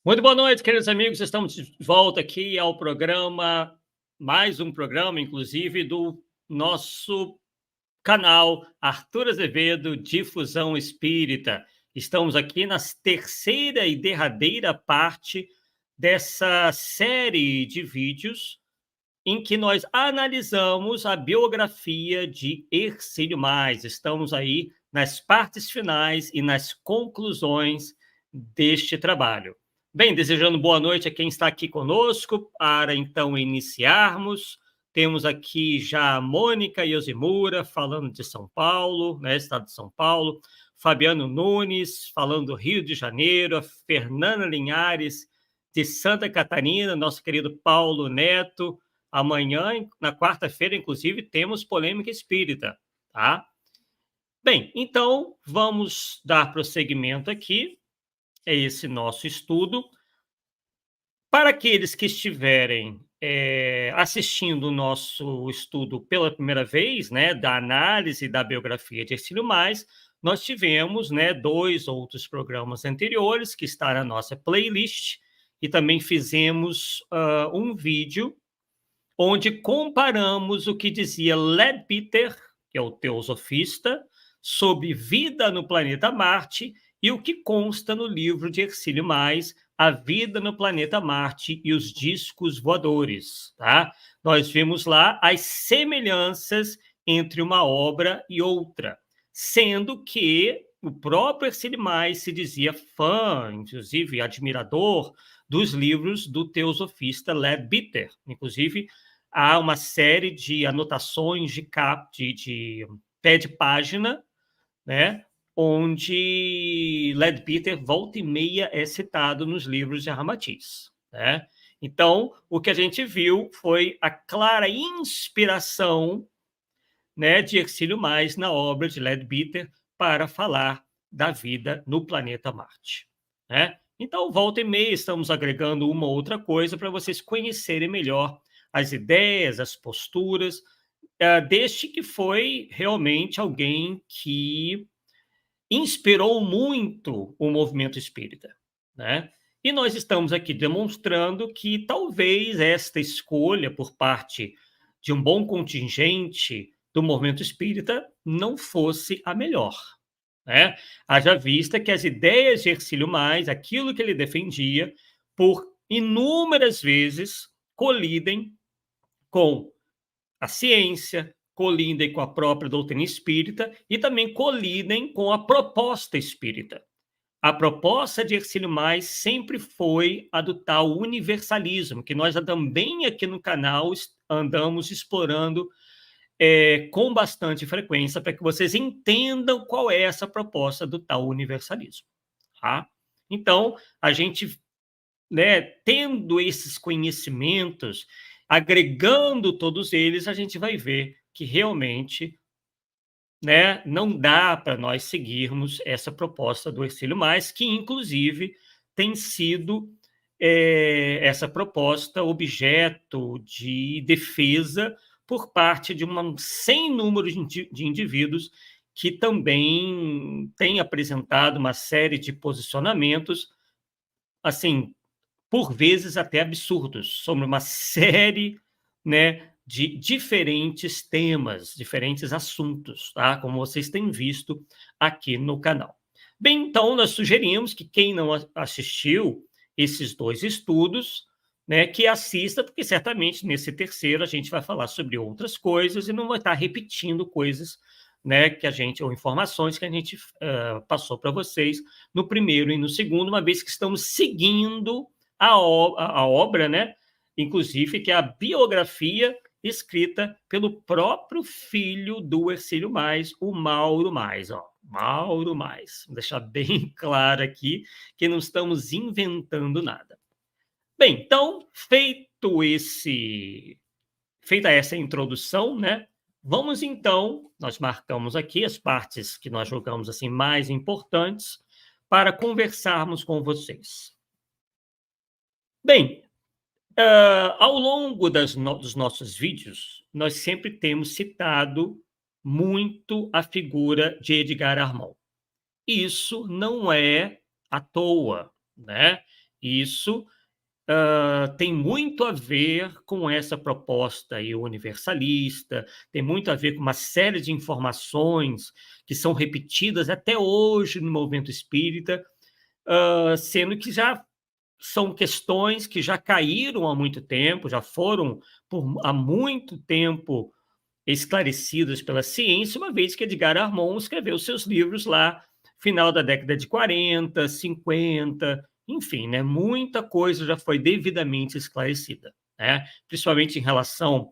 Muito boa noite, queridos amigos. Estamos de volta aqui ao programa, mais um programa, inclusive, do nosso canal Arthur Azevedo Difusão Espírita. Estamos aqui na terceira e derradeira parte dessa série de vídeos em que nós analisamos a biografia de Hercílio Mais. Estamos aí nas partes finais e nas conclusões deste trabalho. Bem, desejando boa noite a quem está aqui conosco, para então iniciarmos. Temos aqui já a Mônica Yosimura, falando de São Paulo, né, estado de São Paulo, Fabiano Nunes, falando do Rio de Janeiro, a Fernanda Linhares, de Santa Catarina, nosso querido Paulo Neto. Amanhã, na quarta-feira, inclusive, temos polêmica espírita, tá? Bem, então, vamos dar prosseguimento aqui a esse nosso estudo. Para aqueles que estiverem assistindo o nosso estudo pela primeira vez, né, da análise da biografia de Hercílio Mais, nós tivemos, né, 2 outros programas anteriores que está na nossa playlist, e também fizemos um vídeo onde comparamos o que dizia Leadbeater, que é o teosofista, sobre vida no planeta Marte, e o que consta no livro de Hercílio Mais, A Vida no Planeta Marte e os Discos Voadores. Tá? Nós vimos lá as semelhanças entre uma obra e outra, sendo que o próprio Hercílio Mais se dizia fã, inclusive admirador, dos livros do teosofista Leadbeater. Inclusive, há uma série de anotações de pé de página, né, onde Leadbeater volta e meia é citado nos livros de Ramatiz, né? Então, o que a gente viu foi a clara inspiração, né, de Hercílio Mais na obra de Leadbeater para falar da vida no planeta Marte, né? Então, volta e meia, estamos agregando uma ou outra coisa para vocês conhecerem melhor as ideias, as posturas, deste que foi realmente alguém que inspirou muito o movimento espírita, né? E nós estamos aqui demonstrando que talvez esta escolha por parte de um bom contingente do movimento espírita não fosse a melhor, né? Haja vista que as ideias de Hercílio Mais, aquilo que ele defendia, por inúmeras vezes colidem com a ciência, colidem com a própria doutrina espírita e também colidem com a proposta espírita. A proposta de Hercílio Mais sempre foi a do tal universalismo, que nós também aqui no canal andamos explorando com bastante frequência, para que vocês entendam qual é essa proposta do tal universalismo. Tá? Então, a gente, né, tendo esses conhecimentos, agregando todos eles, a gente vai ver que realmente, né, não dá para nós seguirmos essa proposta do Hercílio Mais, que inclusive tem sido essa proposta objeto de defesa por parte de um sem número de indivíduos que também têm apresentado uma série de posicionamentos, assim, por vezes até absurdos, sobre uma série, né, de diferentes temas, diferentes assuntos, tá? Como vocês têm visto aqui no canal. Bem, então, nós sugerimos que quem não assistiu esses 2 estudos, né, que assista, porque certamente nesse terceiro a gente vai falar sobre outras coisas e não vai estar repetindo coisas, né, que a gente, ou informações que a gente passou para vocês no primeiro e no segundo, uma vez que estamos seguindo a obra, né? Inclusive, que é a biografia escrita pelo próprio filho do Hercílio Mais, o Mauro Mais. Ó, Mauro Mais. Vou deixar bem claro aqui que não estamos inventando nada. Bem, então, feita essa introdução, né? Vamos então, nós marcamos aqui as partes que nós julgamos assim mais importantes para conversarmos com vocês. Bem, ao longo dos nossos vídeos, nós sempre temos citado muito a figura de Edgar Armand. Isso não é à toa, né? Isso tem muito a ver com essa proposta aí universalista, tem muito a ver com uma série de informações que são repetidas até hoje no movimento espírita, sendo que já são questões que já caíram há muito tempo, já foram há muito tempo esclarecidas pela ciência, uma vez que Edgar Armond escreveu seus livros lá, final da década de 40, 50, enfim, né, muita coisa já foi devidamente esclarecida, né, principalmente em relação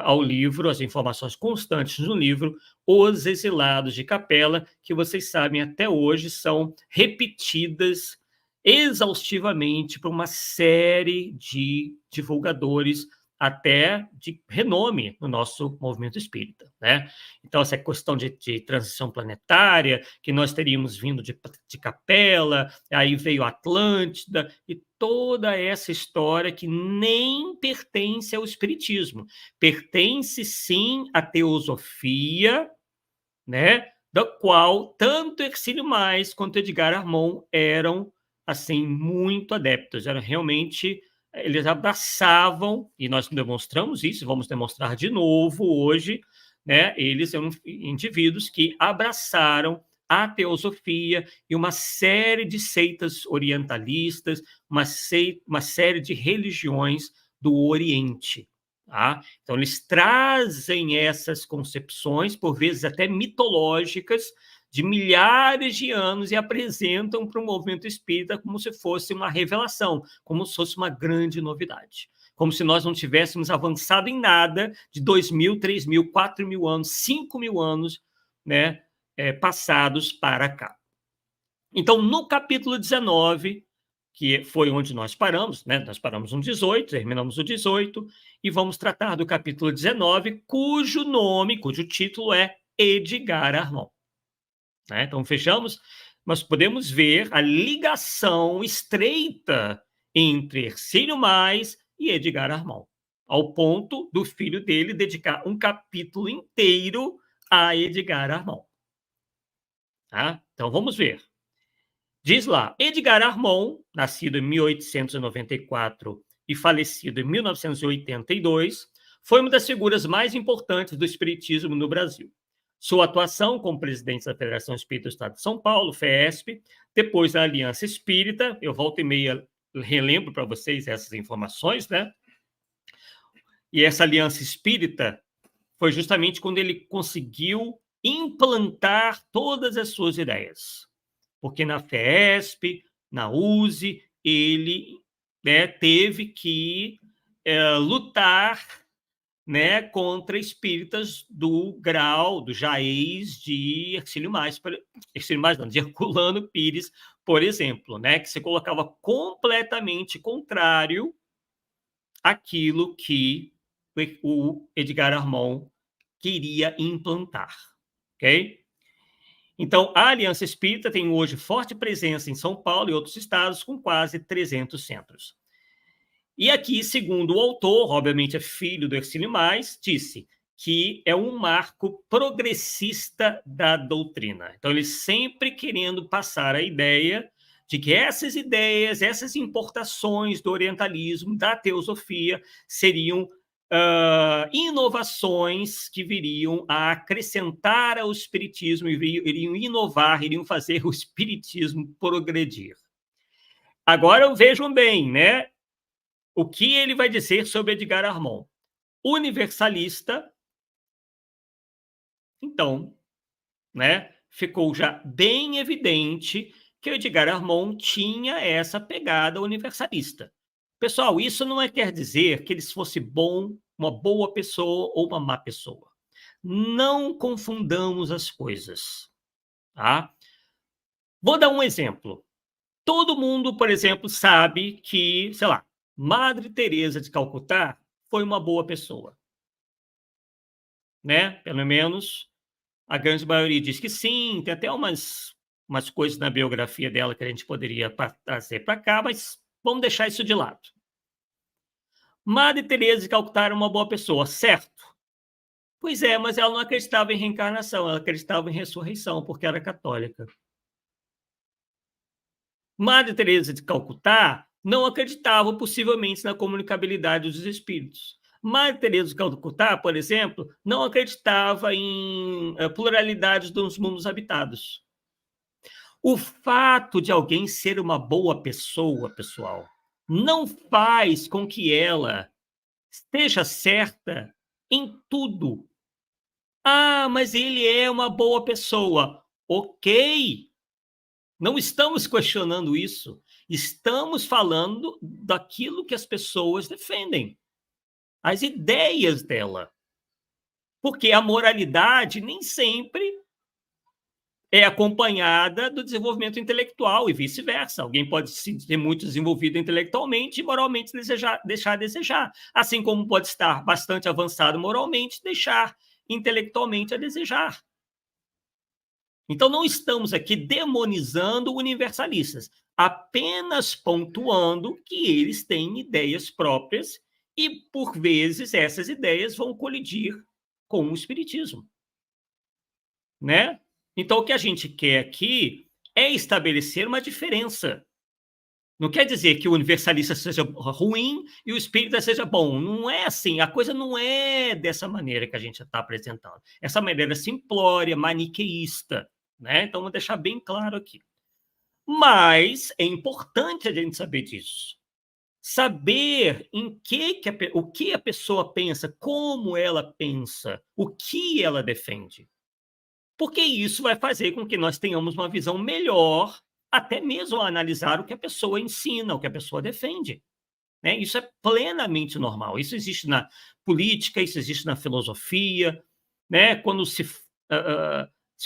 ao livro, as informações constantes no livro, Os Exilados de Capela, que vocês sabem até hoje são repetidas exaustivamente por uma série de divulgadores até de renome no nosso movimento espírita, né? Então, essa questão de transição planetária, que nós teríamos vindo de Capela, aí veio a Atlântida, e toda essa história que nem pertence ao espiritismo, pertence sim à teosofia, né? Da qual tanto Hercílio Mais quanto Edgar Armond eram assim muito adeptos, eram realmente eles abraçavam, e nós demonstramos isso, vamos demonstrar de novo hoje, né? Eles eram indivíduos que abraçaram a teosofia e uma série de seitas orientalistas, uma série de religiões do Oriente. Tá? Então, eles trazem essas concepções, por vezes até mitológicas, de milhares de anos e apresentam para o movimento espírita como se fosse uma revelação, como se fosse uma grande novidade. Como se nós não tivéssemos avançado em nada de 2.000, 3.000, 4.000 anos, 5.000 anos, né, passados para cá. Então, no capítulo 19, que foi onde nós paramos, né? Nós paramos no 18, terminamos o 18, e vamos tratar do capítulo 19, cujo título é Edgar Armond. Né? Então, fechamos, mas podemos ver a ligação estreita entre Hercílio Mais e Edgar Armond, ao ponto do filho dele dedicar um capítulo inteiro a Edgar Armond. Tá? Então, vamos ver. Diz lá, Edgar Armond, nascido em 1894 e falecido em 1982, foi uma das figuras mais importantes do espiritismo no Brasil. Sua atuação como presidente da Federação Espírita do Estado de São Paulo, FESP, depois da Aliança Espírita, eu volto e meia relembro para vocês essas informações, né? E essa Aliança Espírita foi justamente quando ele conseguiu implantar todas as suas ideias. Porque na FESP, na USE, ele, né, teve que lutar, né, contra espíritas do grau, do Jaez de Hercílio Mais, não, de Herculano Pires, por exemplo, né, que se colocava completamente contrário àquilo que o Edgar Armond queria implantar, ok? Então, a Aliança Espírita tem hoje forte presença em São Paulo e outros estados, com quase 300 centros. E aqui, segundo o autor, obviamente é filho do Hercílio Mais, disse que é um marco progressista da doutrina. Então, ele sempre querendo passar a ideia de que essas ideias, essas importações do orientalismo, da teosofia, seriam inovações que viriam a acrescentar ao espiritismo, iriam inovar, iriam fazer o espiritismo progredir. Agora vejam bem, né? O que ele vai dizer sobre Edgar Armond? Universalista, então, né? Ficou já bem evidente que o Edgar Armond tinha essa pegada universalista. Pessoal, isso não quer dizer que ele fosse bom, uma boa pessoa ou uma má pessoa. Não confundamos as coisas, tá? Vou dar um exemplo. Todo mundo, por exemplo, sabe que, sei lá, Madre Teresa de Calcutá foi uma boa pessoa, né? Pelo menos a grande maioria diz que sim, tem até umas coisas na biografia dela que a gente poderia trazer para cá, mas vamos deixar isso de lado. Madre Teresa de Calcutá era uma boa pessoa, certo? Pois é, mas ela não acreditava em reencarnação, ela acreditava em ressurreição, porque era católica. Madre Teresa de Calcutá não acreditava possivelmente na comunicabilidade dos espíritos. Madre Teresa de Calcutá, por exemplo, não acreditava em pluralidade dos mundos habitados. O fato de alguém ser uma boa pessoa, pessoal, não faz com que ela esteja certa em tudo. Ah, mas ele é uma boa pessoa. Ok, não estamos questionando isso. Estamos falando daquilo que as pessoas defendem, as ideias dela. Porque a moralidade nem sempre é acompanhada do desenvolvimento intelectual e vice-versa. Alguém pode ser muito desenvolvido intelectualmente e moralmente deixar a desejar. Assim como pode estar bastante avançado moralmente e deixar intelectualmente a desejar. Então, não estamos aqui demonizando universalistas, apenas pontuando que eles têm ideias próprias e, por vezes, essas ideias vão colidir com o espiritismo, né? Então, o que a gente quer aqui é estabelecer uma diferença. Não quer dizer que o universalista seja ruim e o espírita seja bom. Não é assim. A coisa não é dessa maneira que a gente está apresentando. Essa maneira simplória, maniqueísta, né? Então, vou deixar bem claro aqui. Mas é importante a gente saber disso. Saber o que a pessoa pensa, como ela pensa, o que ela defende. Porque isso vai fazer com que nós tenhamos uma visão melhor, até mesmo a analisar o que a pessoa ensina, o que a pessoa defende. Né? Isso é plenamente normal. Isso existe na política, isso existe na filosofia. Né? Quando se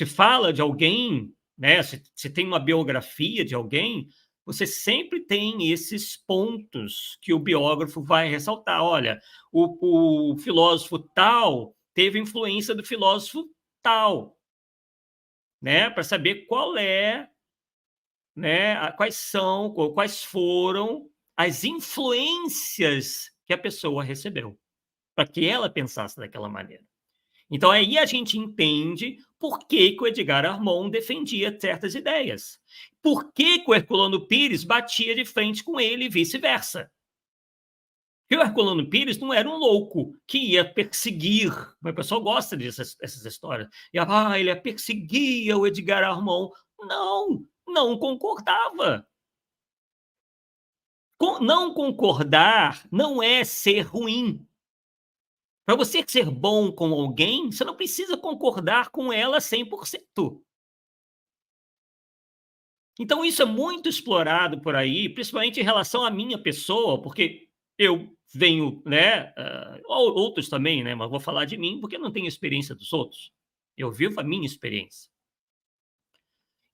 fala de alguém, né? se tem uma biografia de alguém, você sempre tem esses pontos que o biógrafo vai ressaltar. Olha, o filósofo tal teve influência do filósofo tal, né, para saber qual é, né, quais foram as influências que a pessoa recebeu, para que ela pensasse daquela maneira. Então, aí a gente entende por que, que o Edgar Armond defendia certas ideias. Por que, que o Herculano Pires batia de frente com ele e vice-versa. Porque o Herculano Pires não era um louco que ia perseguir. O pessoal gosta dessas histórias. Ele perseguia o Edgar Armond. Não, não concordava. Não concordar não é ser ruim. Para você ser bom com alguém, você não precisa concordar com ela 100%. Então, isso é muito explorado por aí, principalmente em relação à minha pessoa, porque eu venho, né, outros também, né, mas vou falar de mim porque eu não tenho experiência dos outros. Eu vivo a minha experiência.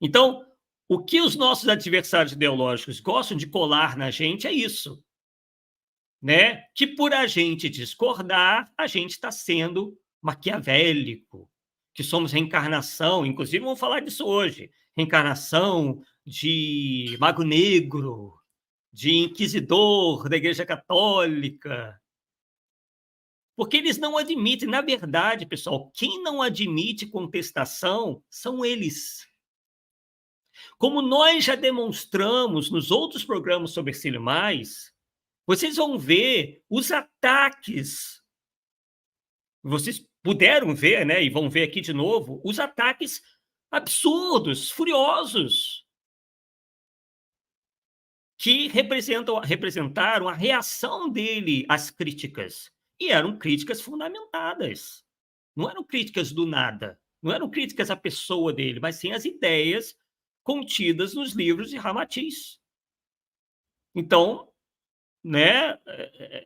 Então, o que os nossos adversários ideológicos gostam de colar na gente é isso, né? Que por a gente discordar, a gente está sendo maquiavélico, que somos reencarnação, inclusive vamos falar disso hoje, reencarnação de Mago Negro, de inquisidor da Igreja Católica, porque eles não admitem, na verdade, pessoal, quem não admite contestação são eles. Como nós já demonstramos nos outros programas sobre Ercílio Mais, vocês vão ver os ataques. Vocês puderam ver, né, e vão ver aqui de novo, os ataques absurdos, furiosos, que representaram a reação dele às críticas. E eram críticas fundamentadas. Não eram críticas do nada. Não eram críticas à pessoa dele, mas sim às ideias contidas nos livros de Ramatiz. Então, né?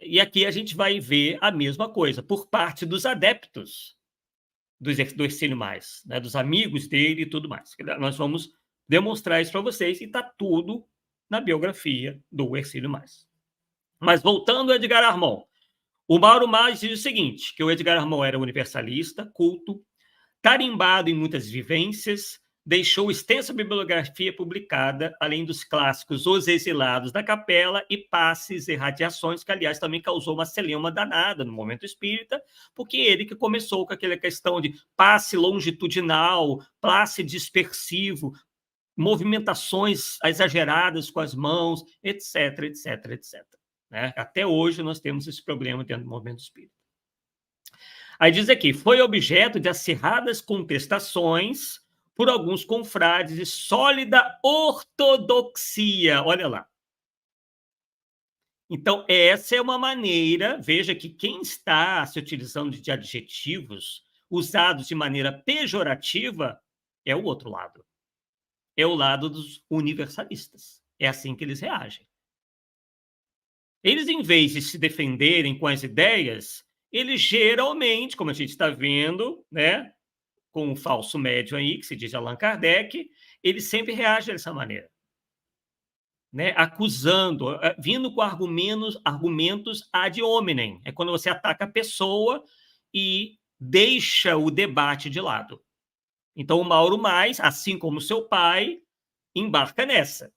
E aqui a gente vai ver a mesma coisa por parte dos adeptos do Ercílio Mais, né? Dos amigos dele e tudo mais. Nós vamos demonstrar isso para vocês e está tudo na biografia do Ercílio Mais. Mas voltando ao Edgar Armond, o Mauro Maggi diz o seguinte, que o Edgar Armond era universalista, culto, tarimbado em muitas vivências, deixou extensa bibliografia publicada, além dos clássicos Os Exilados da Capela e Passes e Radiações, que, aliás, também causou uma celeuma danada no momento espírita, porque ele que começou com aquela questão de passe longitudinal, passe dispersivo, movimentações exageradas com as mãos, etc, etc, etc. Né? Até hoje nós temos esse problema dentro do movimento espírita. Aí diz aqui, foi objeto de acirradas contestações por alguns confrades de sólida ortodoxia. Olha lá. Então, essa é uma maneira, veja que quem está se utilizando de adjetivos usados de maneira pejorativa é o outro lado. É o lado dos universalistas. É assim que eles reagem. Eles, em vez de se defenderem com as ideias, eles geralmente, como a gente está vendo, né, com o falso médium aí, que se diz Allan Kardec, ele sempre reage dessa maneira. Né, acusando, vindo com argumentos ad hominem. É quando você ataca a pessoa e deixa o debate de lado. Então, o Mauro Mais, assim como seu pai, embarca nessa.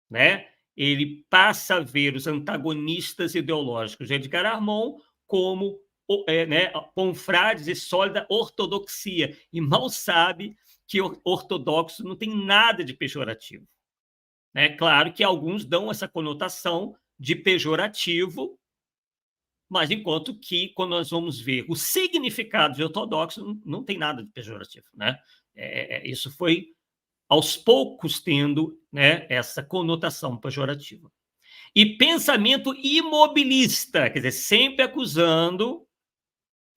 Né? Ele passa a ver os antagonistas ideológicos de Edgar Armond como né, confrades de sólida ortodoxia. E mal sabe que ortodoxo não tem nada de pejorativo. É claro que alguns dão essa conotação de pejorativo, mas enquanto que, quando nós vamos ver o significado de ortodoxo, não tem nada de pejorativo. Né? Isso foi, aos poucos, tendo, né, essa conotação pejorativa. E pensamento imobilista, quer dizer, sempre acusando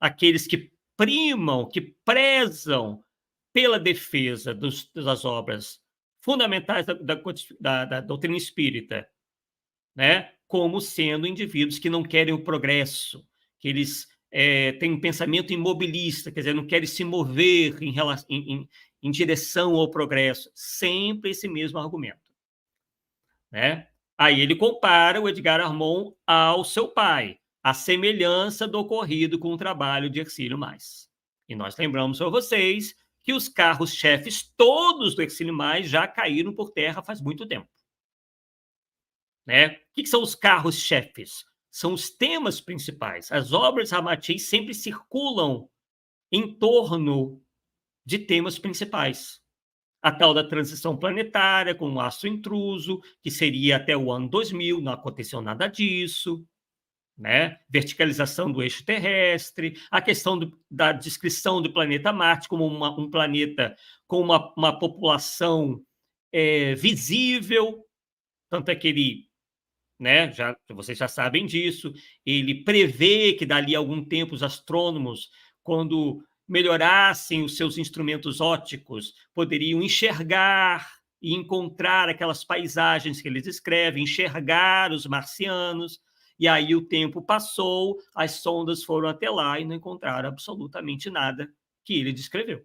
aqueles que primam, que prezam pela defesa das obras fundamentais da doutrina espírita, né? Como sendo indivíduos que não querem o progresso, que eles têm um pensamento imobilista, quer dizer, não querem se mover em direção ao progresso. Sempre esse mesmo argumento. Né? Aí ele compara o Edgar Armond ao seu pai, a semelhança do ocorrido com o trabalho de Hercílio Mais. E nós lembramos para vocês que os carros-chefes todos do Hercílio Mais já caíram por terra faz muito tempo. Né? O que são os carros-chefes? São os temas principais. As obras Ramatiz sempre circulam em torno de temas principais. A tal da transição planetária, com o astro intruso, que seria até o ano 2000, não aconteceu nada disso. Né? Verticalização do eixo terrestre, a questão da descrição do planeta Marte como um planeta com uma população visível, tanto é que ele, né, vocês já sabem disso, ele prevê que dali a algum tempo os astrônomos, quando melhorassem os seus instrumentos ópticos, poderiam enxergar e encontrar aquelas paisagens que eles descrevem, enxergar os marcianos. E aí o tempo passou, as sondas foram até lá e não encontraram absolutamente nada que ele descreveu.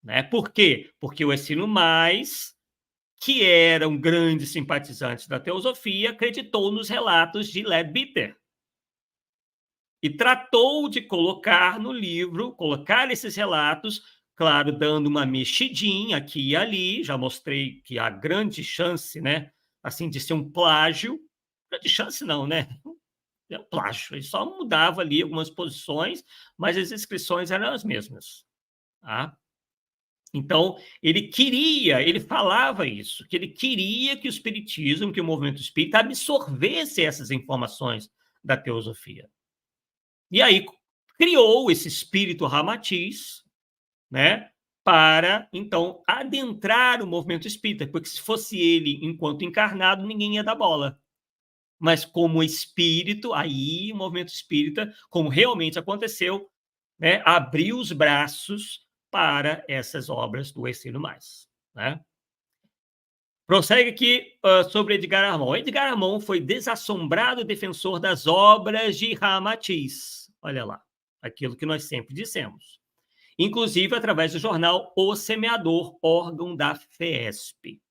Né? Por quê? Porque o Hercílio Mais, que era um grande simpatizante da teosofia, acreditou nos relatos de Leadbeater e tratou de colocar no livro, colocar esses relatos, claro, dando uma mexidinha aqui e ali. Já mostrei que há grande chance, né, assim, de ser um plágio. Grande chance não, né? É um plágio. Ele só mudava ali algumas posições, mas as inscrições eram as mesmas. Tá? Então, ele falava isso, que ele queria que o espiritismo, que o movimento espírita absorvesse essas informações da teosofia. E aí criou esse espírito Ramatiz, né, para, então, adentrar o movimento espírita, porque se fosse ele enquanto encarnado, ninguém ia dar bola. Mas como espírito, aí o movimento espírita, como realmente aconteceu, né, abriu os braços para essas obras do Hercílio Mais. Né? Prossegue aqui sobre Edgar Armond. Edgar Armond foi desassombrado defensor das obras de Ramatiz. Olha lá, aquilo que nós sempre dissemos. Inclusive através do jornal O Semeador, órgão da FEESP.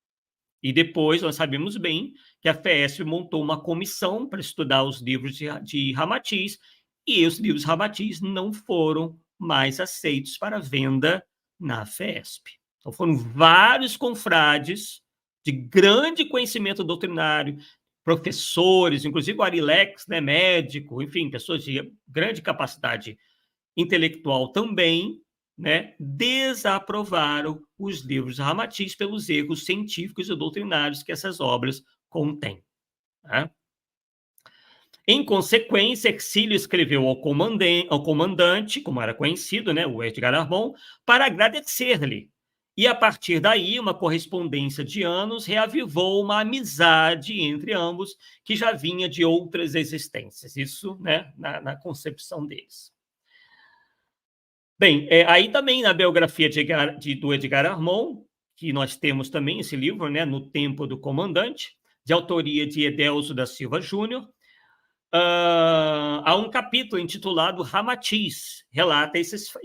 E depois nós sabemos bem que a FEESP montou uma comissão para estudar os livros de Ramatiz, e os livros Ramatiz não foram mais aceitos para venda na FEESP. Então foram vários confrades de grande conhecimento doutrinário, professores, inclusive o Arilex, né, médico, enfim, pessoas de grande capacidade intelectual também, né, desaprovaram os livros de Ramatiz pelos erros científicos e doutrinários que essas obras contêm. Né? Em consequência, Ercílio escreveu ao comandante, como era conhecido, né, o Edgar Armond, para agradecer-lhe. E, a partir daí, uma correspondência de anos reavivou uma amizade entre ambos, que já vinha de outras existências. Isso, né, na concepção deles. Bem, aí também na biografia do Edgar Armond, que nós temos também esse livro, né, No Tempo do Comandante, de autoria de Edelso da Silva Júnior, há um capítulo intitulado Ramatiz,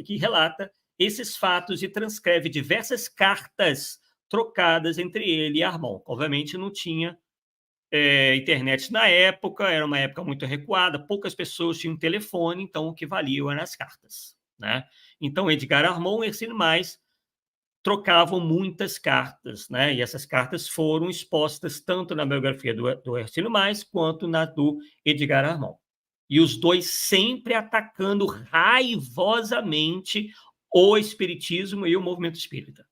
que relata esses fatos e transcreve diversas cartas trocadas entre ele e Armond. Obviamente não tinha internet na época, era uma época muito recuada, poucas pessoas tinham telefone, então o que valiam eram as cartas. Né? Então, Edgar Armond e Ercílio Mais trocavam muitas cartas, né? E essas cartas foram expostas tanto na biografia do Ercílio Mais quanto na do Edgar Armond. E os dois sempre atacando raivosamente o espiritismo e o movimento espírita.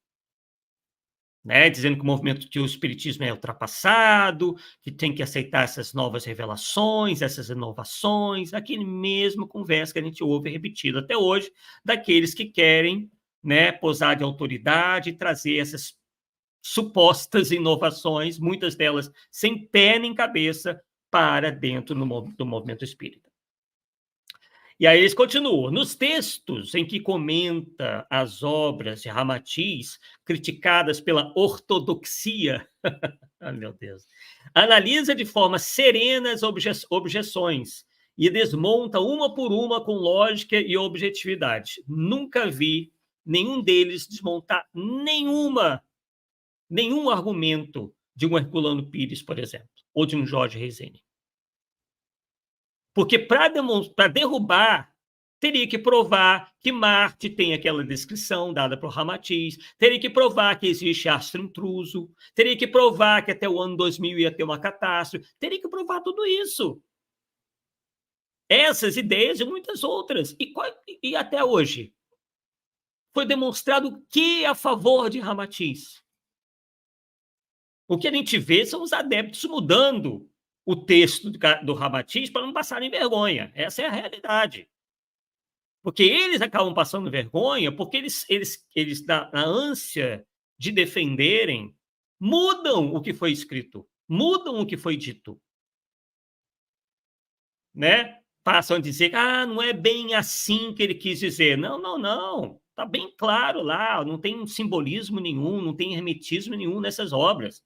Né? Dizendo que o espiritismo é ultrapassado, que tem que aceitar essas novas revelações, essas inovações, aquele mesmo conversa que a gente ouve repetido até hoje, daqueles que querem, né, posar de autoridade e trazer essas supostas inovações, muitas delas sem pé nem cabeça, para dentro do movimento espírita. E aí eles continuam. Nos textos em que comenta as obras de Ramatiz, criticadas pela ortodoxia, oh, meu Deus, analisa de forma serena as objeções e desmonta uma por uma com lógica e objetividade. Nunca vi nenhum deles desmontar nenhum argumento de um Herculano Pires, por exemplo, ou de um Jorge Rezende. Porque para derrubar, teria que provar que Marte tem aquela descrição dada por Ramatiz, teria que provar que existe astro intruso, teria que provar que até o ano 2000 ia ter uma catástrofe, teria que provar tudo isso. Essas ideias e muitas outras. E até hoje, foi demonstrado o que a favor de Ramatiz. O que a gente vê são os adeptos mudando o texto do Ramatiz para não passarem vergonha. Essa é a realidade. Porque eles acabam passando vergonha, porque eles na ânsia de defenderem, mudam o que foi escrito, mudam o que foi dito. Né? Passam a dizer, não é bem assim que ele quis dizer. Não, não, não. Está bem claro lá, não tem simbolismo nenhum, não tem hermetismo nenhum nessas obras.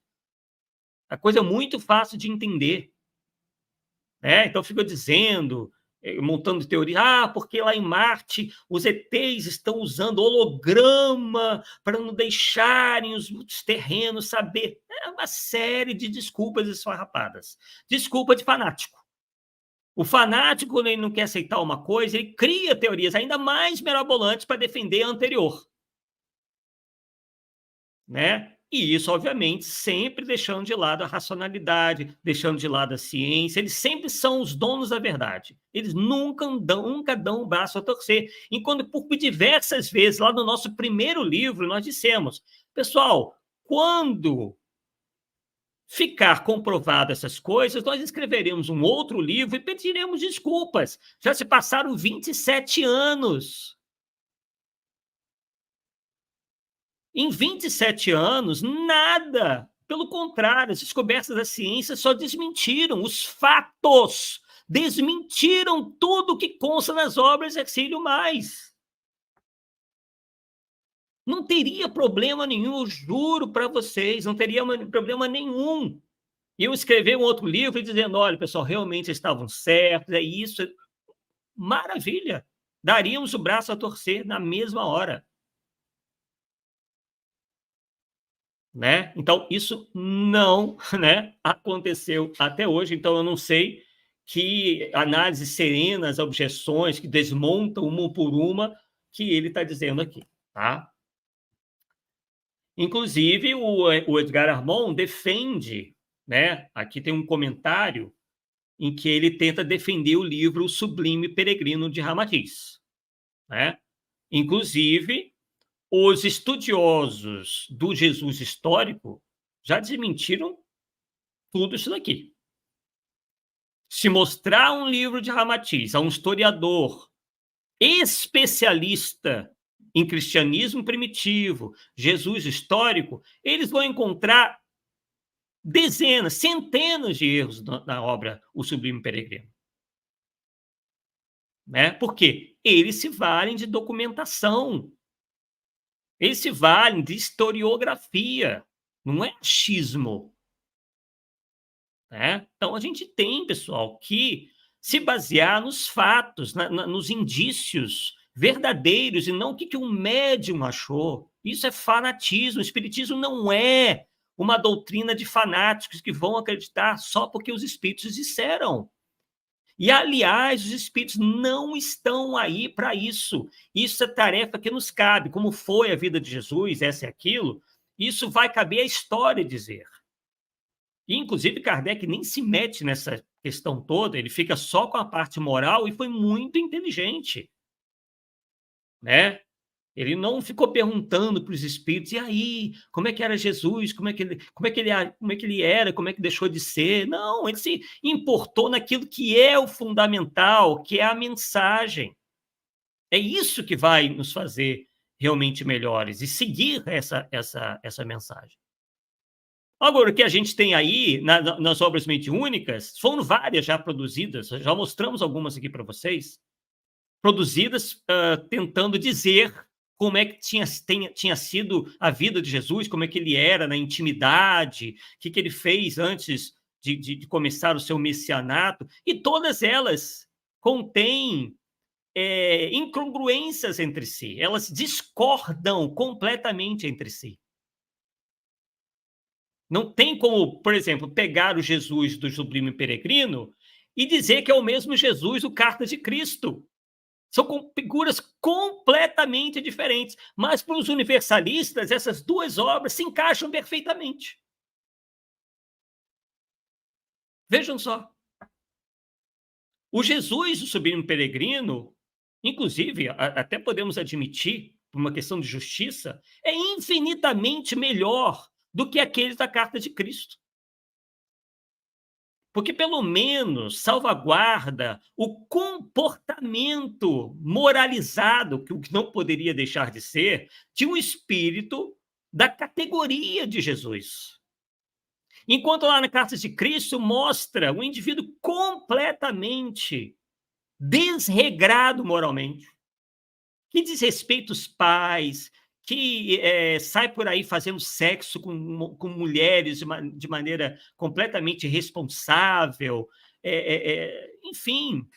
A coisa é muito fácil de entender. Né? Então, fica dizendo, montando teoria, porque lá em Marte os ETs estão usando holograma para não deixarem os terrenos saber. É uma série de desculpas esfarrapadas. Desculpa de fanático. O fanático, quando ele não quer aceitar uma coisa, ele cria teorias ainda mais mirabolantes para defender a anterior. Né? E isso, obviamente, sempre deixando de lado a racionalidade, deixando de lado a ciência. Eles sempre são os donos da verdade. Eles nunca dão o braço a torcer. Enquanto, por diversas vezes, lá no nosso primeiro livro, nós dissemos, pessoal, quando ficar comprovado essas coisas, nós escreveremos um outro livro e pediremos desculpas. Já se passaram 27 anos. Em 27 anos, nada. Pelo contrário, as descobertas da ciência só desmentiram os fatos, desmentiram tudo que consta nas obras de Ercílio Mais. Não teria problema nenhum, eu juro para vocês, não teria problema nenhum. Eu escrever um outro livro dizendo, olha, pessoal, realmente estavam certos, é isso. Maravilha. Daríamos o braço a torcer na mesma hora. Né? Então, isso não, né, aconteceu até hoje. Então, eu não sei que análises serenas, objeções que desmontam uma por uma que ele está dizendo aqui. Tá? Inclusive, o Edgar Armond defende, né, aqui tem um comentário em que ele tenta defender o livro O Sublime Peregrino de Ramatiz. Né? Inclusive, os estudiosos do Jesus histórico já desmentiram tudo isso daqui. Se mostrar um livro de Ramatiz a um historiador especialista em cristianismo primitivo, Jesus histórico, eles vão encontrar dezenas, centenas de erros na obra O Sublime Peregrino. Né? Por quê? Eles se valem de documentação, eles se valem de historiografia, não é achismo. Né? Então, a gente tem, pessoal, que se basear nos fatos, nos indícios verdadeiros, e não o que um médium achou. Isso é fanatismo. O espiritismo não é uma doutrina de fanáticos que vão acreditar só porque os espíritos disseram. E, aliás, os espíritos não estão aí para isso. Isso é tarefa que nos cabe. Como foi a vida de Jesus, essa e aquilo, isso vai caber à história dizer. E, inclusive, Kardec nem se mete nessa questão toda, ele fica só com a parte moral e foi muito inteligente. Né? Ele não ficou perguntando para os espíritos, e aí, como é que era Jesus, como é que ele era, como é que deixou de ser. Não, ele se importou naquilo que é o fundamental, que é a mensagem. É isso que vai nos fazer realmente melhores, e seguir essa mensagem. Agora, o que a gente tem aí nas obras mediúnicas, foram várias já produzidas, já mostramos algumas aqui para vocês, produzidas tentando dizer como é que tinha sido a vida de Jesus, como é que ele era na intimidade, o que ele fez antes de começar o seu messianato, e todas elas contêm incongruências entre si, elas discordam completamente entre si. Não tem como, por exemplo, pegar o Jesus do Sublime Peregrino e dizer que é o mesmo Jesus do Carta de Cristo. São figuras completamente diferentes, mas para os universalistas, essas duas obras se encaixam perfeitamente. Vejam só. O Jesus do Sublime Peregrino, inclusive, até podemos admitir, por uma questão de justiça, é infinitamente melhor do que aqueles da Carta de Cristo. Porque, pelo menos, salvaguarda o comportamento moralizado, que não poderia deixar de ser, de um espírito da categoria de Jesus. Enquanto lá na Carta de Cristo mostra um indivíduo completamente desregrado moralmente, que desrespeita os pais, que sai por aí fazendo sexo com mulheres de maneira completamente irresponsável, enfim.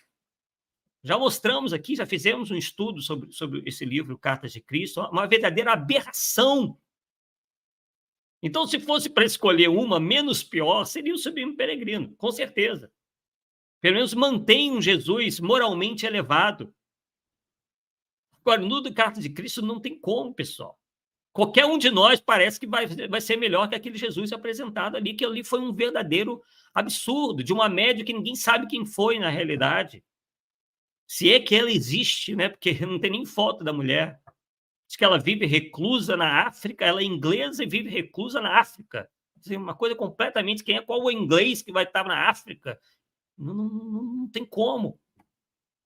Já mostramos aqui, já fizemos um estudo sobre esse livro, Cartas de Cristo, uma verdadeira aberração. Então, se fosse para escolher uma menos pior, seria o Sublime Peregrino, com certeza. Pelo menos mantém um Jesus moralmente elevado. Agora, no do Carta de Cristo não tem como, pessoal. Qualquer um de nós parece que vai ser melhor que aquele Jesus apresentado ali, que ali foi um verdadeiro absurdo, de uma médium que ninguém sabe quem foi na realidade. Se é que ela existe, né? Porque não tem nem foto da mulher. Diz que ela vive reclusa na África, ela é inglesa e vive reclusa na África. Uma coisa completamente... Qual o inglês que vai estar na África? Não tem como.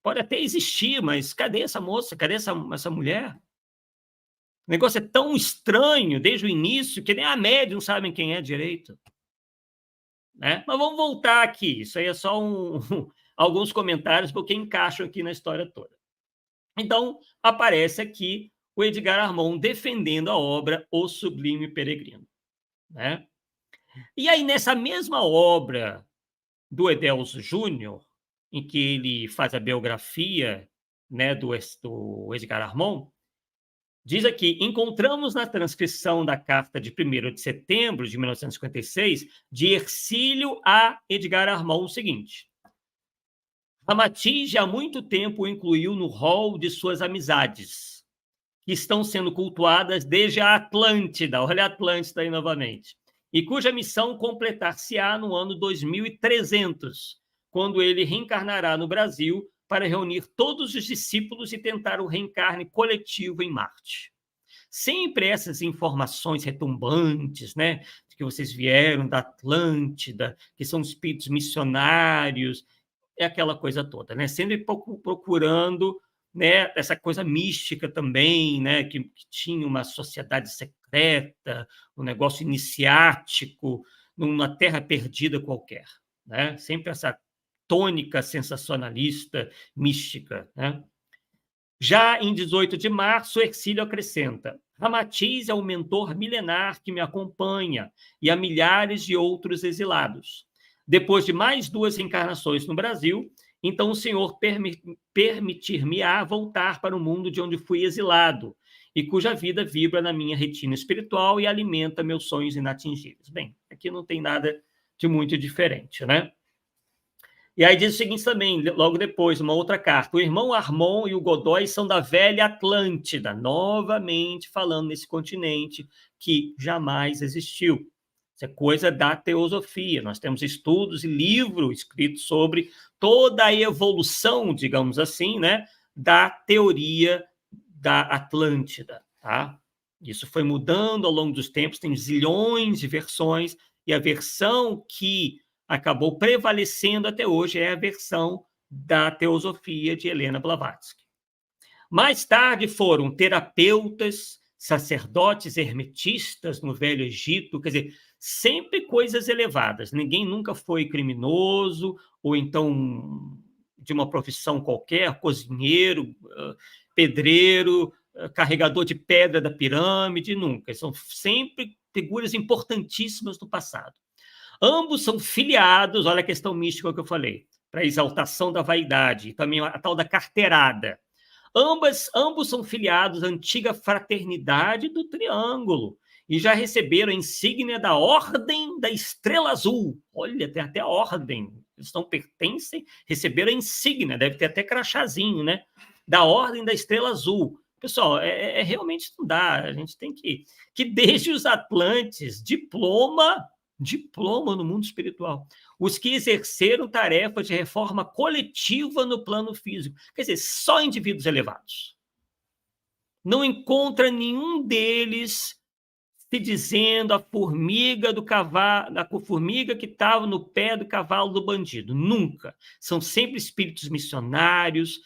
Pode até existir, mas cadê essa moça? Cadê essa mulher? O negócio é tão estranho desde o início que nem a médium sabem quem é direito. Né? Mas vamos voltar aqui. Isso aí é só alguns comentários porque encaixam aqui na história toda. Então, aparece aqui o Edgar Armand defendendo a obra O Sublime Peregrino. Né? E aí, nessa mesma obra do Edelso Júnior, em que ele faz a biografia, né, do Edgar Armand, diz aqui: encontramos na transcrição da carta de 1º de setembro de 1956, de Hercílio a Edgar Armand, o seguinte: Ramatiz já há muito tempo o incluiu no rol de suas amizades, que estão sendo cultuadas desde a Atlântida, olha a Atlântida aí novamente, e cuja missão completar-se-á no ano 2300, quando ele reencarnará no Brasil para reunir todos os discípulos e tentar o reencarne coletivo em Marte. Sempre essas informações retumbantes, né, de que vocês vieram da Atlântida, que são espíritos missionários, é aquela coisa toda, né? Sempre procurando, né, essa coisa mística também, né, que tinha uma sociedade secreta, um negócio iniciático, numa terra perdida qualquer, né? Sempre essa tônica sensacionalista, mística, né? Já em 18 de março, Hercílio acrescenta: Ramatiz é o mentor milenar que me acompanha e há milhares de outros exilados. Depois de mais 2 encarnações no Brasil, então o Senhor permitir-me-á voltar para o mundo de onde fui exilado e cuja vida vibra na minha retina espiritual e alimenta meus sonhos inatingíveis. Bem, aqui não tem nada de muito diferente, né? E aí diz o seguinte também, logo depois, uma outra carta. O irmão Armon e o Godói são da velha Atlântida, novamente falando nesse continente que jamais existiu. Isso é coisa da teosofia. Nós temos estudos e livros escritos sobre toda a evolução, digamos assim, né, da teoria da Atlântida. Tá? Isso foi mudando ao longo dos tempos, tem zilhões de versões, e a versão que acabou prevalecendo até hoje é a versão da teosofia de Helena Blavatsky. Mais tarde foram terapeutas, sacerdotes hermetistas no Velho Egito, quer dizer, sempre coisas elevadas. Ninguém nunca foi criminoso, ou então de uma profissão qualquer, cozinheiro, pedreiro, carregador de pedra da pirâmide, nunca. São sempre figuras importantíssimas do passado. Ambos são filiados, olha a questão mística que eu falei, para a exaltação da vaidade, também a tal da carteirada. Ambos são filiados à antiga fraternidade do Triângulo e já receberam a insígnia da Ordem da Estrela Azul. Olha, tem até a ordem, eles não pertencem, receberam a insígnia, deve ter até crachazinho, né? Da Ordem da Estrela Azul. Pessoal, realmente não dá, a gente tem que desde os Atlantes, diploma no mundo espiritual. Os que exerceram tarefas de reforma coletiva no plano físico. Quer dizer, só indivíduos elevados. Não encontra nenhum deles se dizendo a formiga do cavalo, a formiga que estava no pé do cavalo do bandido. Nunca. São sempre espíritos missionários,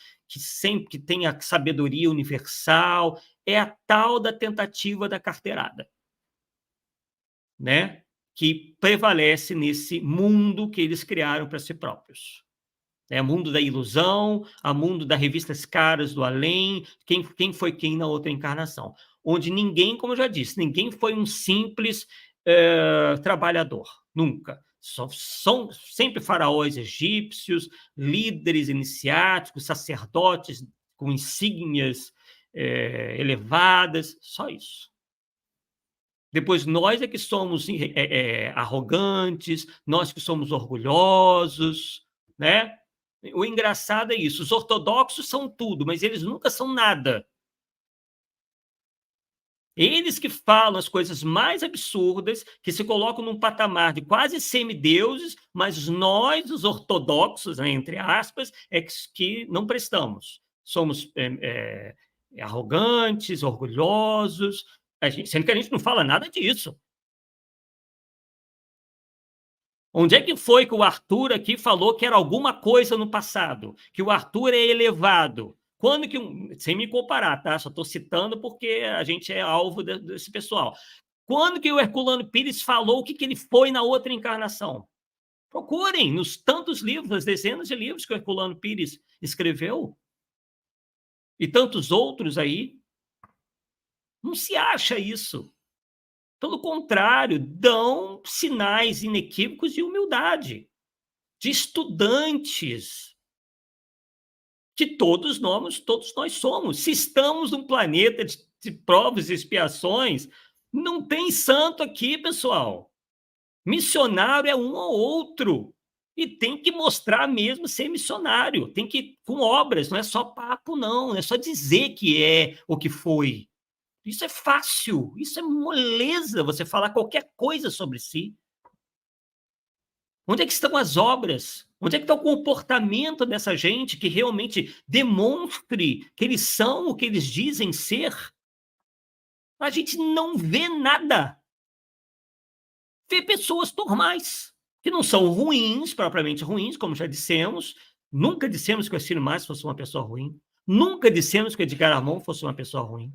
que têm a sabedoria universal. É a tal da tentativa da carteirada, né? Que prevalece nesse mundo que eles criaram para si próprios. É o mundo da ilusão, o mundo das revistas caras do além, quem foi quem na outra encarnação. Onde ninguém, como eu já disse, ninguém foi um simples trabalhador, nunca. São sempre faraós egípcios, líderes iniciáticos, sacerdotes com insígnias elevadas, só isso. Depois, nós é que somos arrogantes, nós que somos orgulhosos, né? O engraçado é isso, os ortodoxos são tudo, mas eles nunca são nada. Eles que falam as coisas mais absurdas, que se colocam num patamar de quase semideuses, mas nós, os ortodoxos, né, entre aspas, é que não prestamos. Somos arrogantes, orgulhosos, sendo que a gente não fala nada disso. Onde é que foi que o Arthur aqui falou que era alguma coisa no passado? Que o Arthur é elevado? Quando que, sem me comparar, tá? Só estou citando porque a gente é alvo desse pessoal. Quando que o Herculano Pires falou o que ele foi na outra encarnação? Procurem nos tantos livros, as dezenas de livros que o Herculano Pires escreveu. E tantos outros aí. Não se acha isso. Pelo contrário, dão sinais inequívocos de humildade, de estudantes, que todos nós somos. Se estamos num planeta de provas e expiações, não tem santo aqui, pessoal. Missionário é um ou outro. E tem que mostrar mesmo ser missionário. Tem que com obras, não é só papo, não é só dizer que é o que foi. Isso é fácil, isso é moleza, você falar qualquer coisa sobre si. Onde é que estão as obras? Onde é que está o comportamento dessa gente que realmente demonstre que eles são o que eles dizem ser? A gente não vê nada. Vê pessoas normais, que não são ruins, propriamente ruins, como já dissemos. Nunca dissemos que o Ercílio Matos fosse uma pessoa ruim. Nunca dissemos que o Edgar Armond fosse uma pessoa ruim.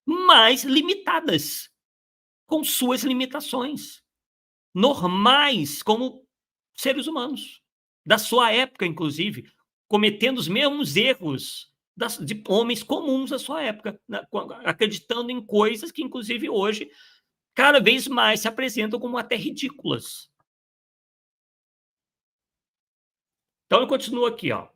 Mas limitadas, com suas limitações. Normais como seres humanos, da sua época, inclusive, cometendo os mesmos erros de homens comuns da sua época, acreditando em coisas que, inclusive, hoje, cada vez mais se apresentam como até ridículas. Então, eu continuo aqui, ó.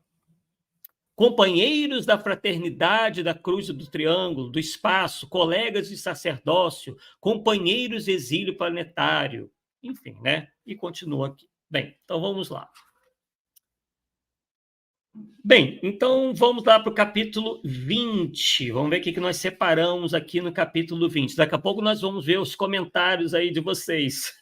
Companheiros da fraternidade da cruz do triângulo, do espaço, colegas de sacerdócio, companheiros de exílio planetário, enfim, né? E continua aqui. Bem, então vamos lá. Bem, então vamos lá para o capítulo 20. Vamos ver o que nós separamos aqui no capítulo 20. Daqui a pouco nós vamos ver os comentários aí de vocês.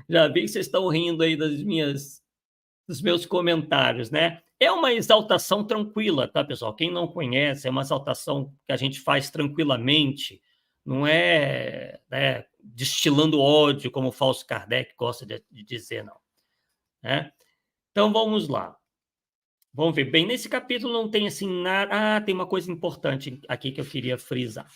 Já vi que vocês estão rindo aí dos meus comentários, né? É uma exaltação tranquila, tá, pessoal? Quem não conhece, é uma exaltação que a gente faz tranquilamente, não é, né, destilando ódio, como o falso Kardec gosta de dizer, não. Né? Então, vamos lá. Vamos ver. Bem, nesse capítulo não tem assim nada... Ah, tem uma coisa importante aqui que eu queria frisar.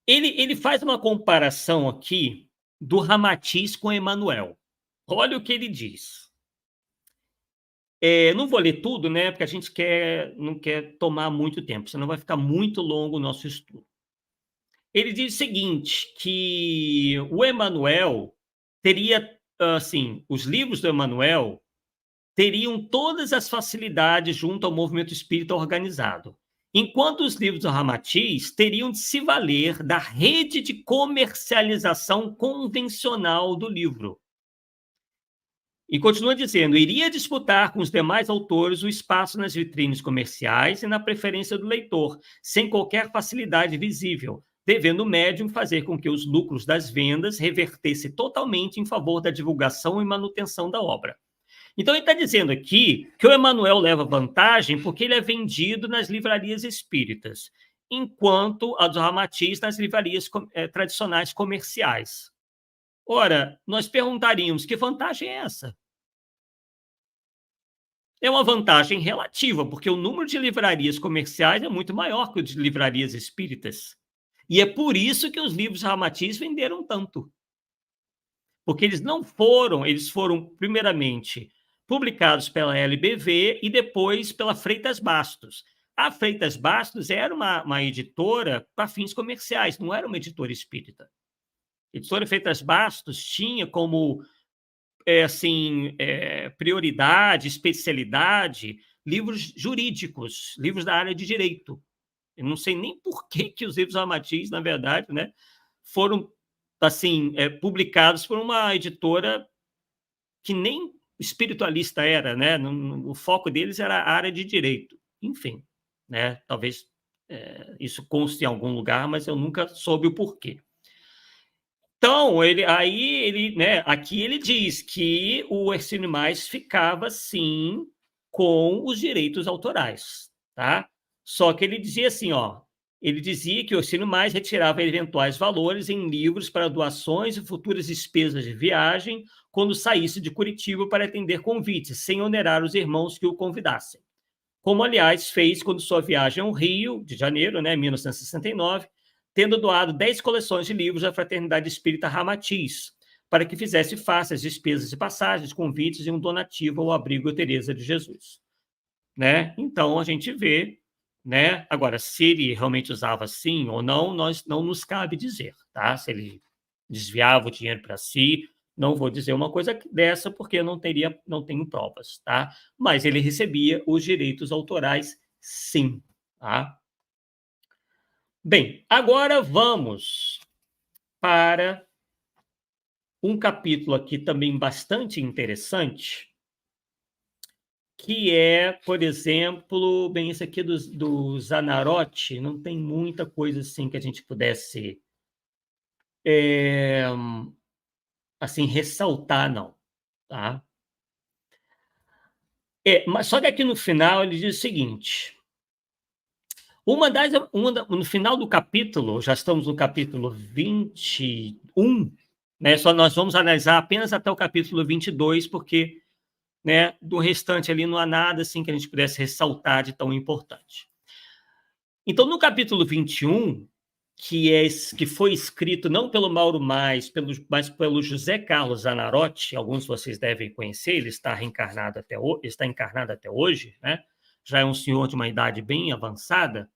Ele faz uma comparação aqui do Ramatiz com Emmanuel. Olha o que ele diz. Não vou ler tudo, né? Porque a gente não quer tomar muito tempo, senão vai ficar muito longo o nosso estudo. Ele diz o seguinte, que o Emmanuel teria, assim, os livros do Emmanuel teriam todas as facilidades junto ao movimento espírita organizado, enquanto os livros do Ramatiz teriam de se valer da rede de comercialização convencional do livro. E continua dizendo, iria disputar com os demais autores o espaço nas vitrines comerciais e na preferência do leitor, sem qualquer facilidade visível, devendo o médium fazer com que os lucros das vendas revertessem totalmente em favor da divulgação e manutenção da obra. Então, ele está dizendo aqui que o Emmanuel leva vantagem porque ele é vendido nas livrarias espíritas, enquanto a do Ramatiz nas livrarias tradicionais comerciais. Ora, nós perguntaríamos, que vantagem é essa? É uma vantagem relativa, porque o número de livrarias comerciais é muito maior que o de livrarias espíritas. E é por isso que os livros Ramatiz venderam tanto. Porque eles foram, primeiramente, publicados pela LBV e depois pela Freitas Bastos. A Freitas Bastos era uma editora para fins comerciais, não era uma editora espírita. A editora Freitas Bastos tinha como prioridade, especialidade, livros jurídicos, livros da área de direito. Eu não sei nem por que os livros Ramatiz, na verdade, né, foram assim, publicados por uma editora que nem espiritualista era, né? O foco deles era a área de direito. Enfim, né? Talvez isso conste em algum lugar, mas eu nunca soube o porquê. Então, aqui ele diz que o Ercílio Mais ficava, sim, com os direitos autorais, tá? Só que ele dizia assim, ó, ele dizia que o Ercílio Mais retirava eventuais valores em livros para doações e futuras despesas de viagem quando saísse de Curitiba para atender convites, sem onerar os irmãos que o convidassem. Como, aliás, fez quando sua viagem ao Rio de Janeiro, né, 1969, tendo doado 10 coleções de livros à Fraternidade Espírita Ramatiz, para que fizesse face às despesas de passagens, convites e um donativo ao abrigo Teresa de Jesus. Né? Então, a gente vê, né? Agora, se ele realmente usava sim ou não, não nos cabe dizer, tá? Se ele desviava o dinheiro para si, não vou dizer uma coisa dessa porque não tenho provas, tá? Mas ele recebia os direitos autorais, sim, tá? Bem, agora vamos para um capítulo aqui também bastante interessante, que é, por exemplo, bem, esse aqui do Zanarotti, não tem muita coisa assim que a gente pudesse assim, ressaltar, não, tá? Mas só que aqui no final ele diz o seguinte: no final do capítulo, já estamos no capítulo 21, né? Só nós vamos analisar apenas até o capítulo 22, porque, né, do restante ali não há nada assim que a gente pudesse ressaltar de tão importante. Então, no capítulo 21, que foi escrito não pelo Mauro Mais, mas pelo José Carlos Zanarotti, alguns de vocês devem conhecer, ele está encarnado até hoje, né? Já é um senhor de uma idade bem avançada.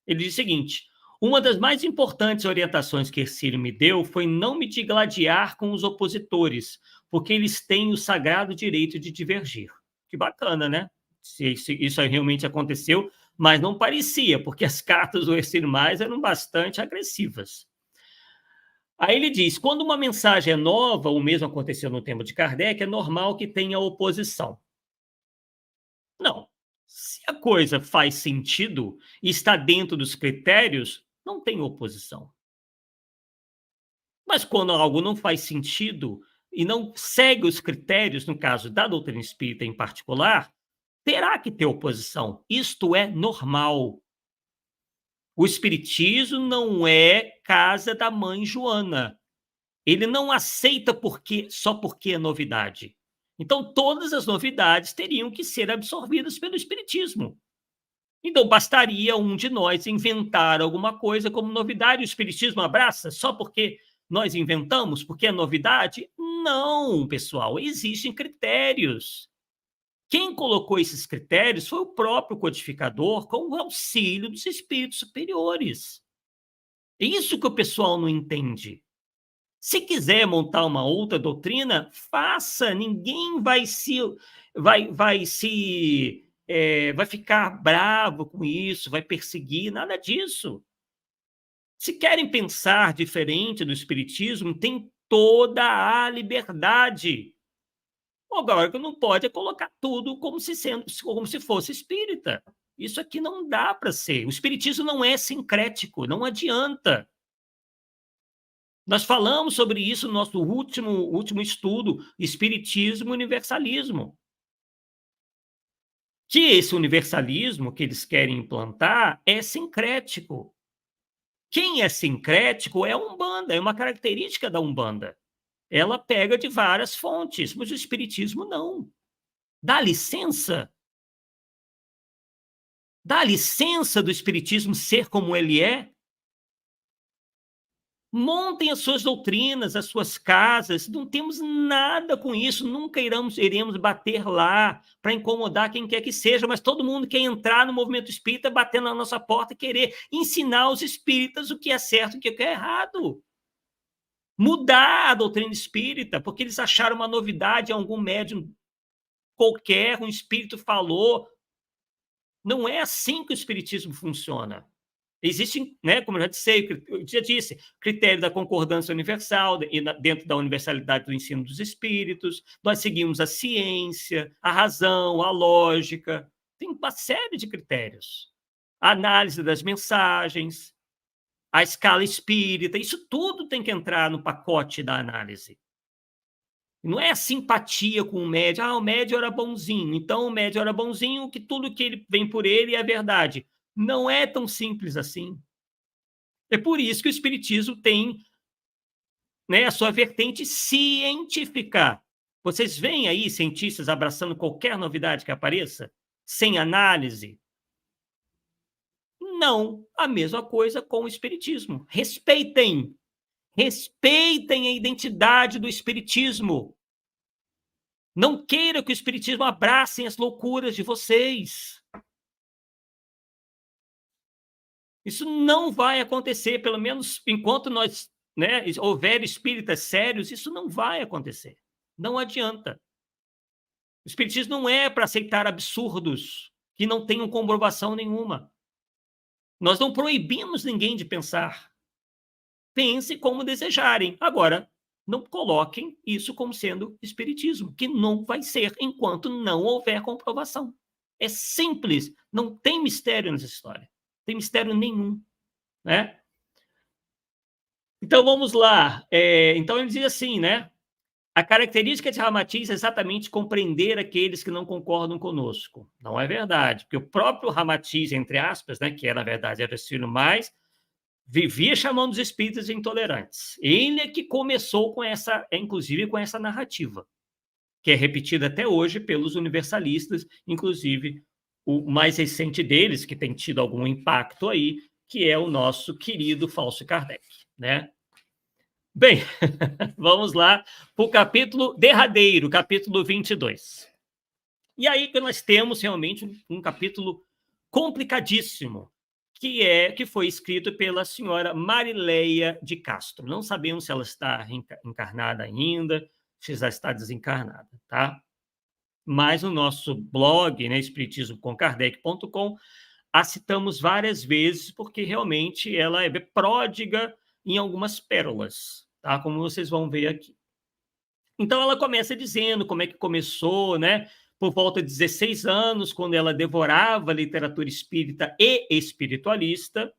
Ele diz o seguinte: uma das mais importantes orientações que Hercílio me deu foi não me digladiar com os opositores, porque eles têm o sagrado direito de divergir. Que bacana, né? Se isso realmente aconteceu, mas não parecia, porque as cartas do Hercílio Mais eram bastante agressivas. Aí ele diz: quando uma mensagem é nova, o mesmo aconteceu no tempo de Kardec, é normal que tenha oposição. Não. Se a coisa faz sentido e está dentro dos critérios, não tem oposição. Mas quando algo não faz sentido e não segue os critérios, no caso da doutrina espírita em particular, terá que ter oposição. Isto é normal. O espiritismo não é casa da mãe Joana. Ele não aceita só porque é novidade. Então, todas as novidades teriam que ser absorvidas pelo espiritismo. Então, bastaria um de nós inventar alguma coisa como novidade. O espiritismo abraça só porque nós inventamos, porque é novidade? Não, pessoal, existem critérios. Quem colocou esses critérios foi o próprio codificador, com o auxílio dos espíritos superiores. É isso que o pessoal não entende. Se quiser montar uma outra doutrina, faça. Ninguém vai ficar bravo com isso, vai perseguir, nada disso. Se querem pensar diferente do espiritismo, tem toda a liberdade. Agora, o que não pode é colocar tudo como se fosse espírita. Isso aqui não dá para ser. O espiritismo não é sincrético, não adianta. Nós falamos sobre isso no nosso último estudo, Espiritismo e Universalismo. Que esse universalismo que eles querem implantar é sincrético. Quem é sincrético é a Umbanda, é uma característica da Umbanda. Ela pega de várias fontes, mas o Espiritismo não. Dá licença? Dá licença do Espiritismo ser como ele é? Montem as suas doutrinas, as suas casas, não temos nada com isso, nunca iremos bater lá para incomodar quem quer que seja, mas todo mundo quer entrar no movimento espírita, batendo na nossa porta e querer ensinar os espíritas o que é certo e o que é errado. Mudar a doutrina espírita, porque eles acharam uma novidade, algum médium qualquer, um espírito falou. Não é assim que o espiritismo funciona. Existem, né, como eu já disse, critério da concordância universal, dentro da universalidade do ensino dos espíritos, nós seguimos a ciência, a razão, a lógica, tem uma série de critérios. A análise das mensagens, a escala espírita, isso tudo tem que entrar no pacote da análise. Não é a simpatia com o médium, o médium era bonzinho, então o médium era bonzinho, que tudo que ele vem por ele é verdade. Não é tão simples assim. É por isso que o espiritismo tem, né, a sua vertente científica. Vocês veem aí cientistas abraçando qualquer novidade que apareça, sem análise? Não. A mesma coisa com o espiritismo. Respeitem. Respeitem a identidade do espiritismo. Não queira que o espiritismo abracem as loucuras de vocês. Isso não vai acontecer, pelo menos enquanto nós, né, houver espíritas sérios, isso não vai acontecer. Não adianta. O espiritismo não é para aceitar absurdos que não tenham comprovação nenhuma. Nós não proibimos ninguém de pensar. Pense como desejarem. Agora, não coloquem isso como sendo espiritismo, que não vai ser enquanto não houver comprovação. É simples, não tem mistério nessa história. Não tem mistério nenhum, né? Então vamos lá. Então ele diz assim, né? A característica de Ramatiz é exatamente compreender aqueles que não concordam conosco. Não é verdade, porque o próprio Ramatiz, entre aspas, né, que na verdade era o estilo mais, vivia chamando os espíritas de intolerantes. Ele é que começou com essa, inclusive com essa narrativa, que é repetida até hoje pelos universalistas, inclusive o mais recente deles, que tem tido algum impacto aí, que é o nosso querido Falso Kardec, né? Bem, vamos lá para o capítulo derradeiro, capítulo 22. E aí que nós temos realmente um capítulo complicadíssimo, que foi escrito pela senhora Marileia de Castro. Não sabemos se ela está encarnada ainda, se já está desencarnada, tá? Mas no nosso blog, né, espiritismocomkardec.com, a citamos várias vezes, porque realmente ela é pródiga em algumas pérolas, tá? Como vocês vão ver aqui. Então ela começa dizendo como é que começou, né? Por volta de 16 anos, quando ela devorava literatura espírita e espiritualista,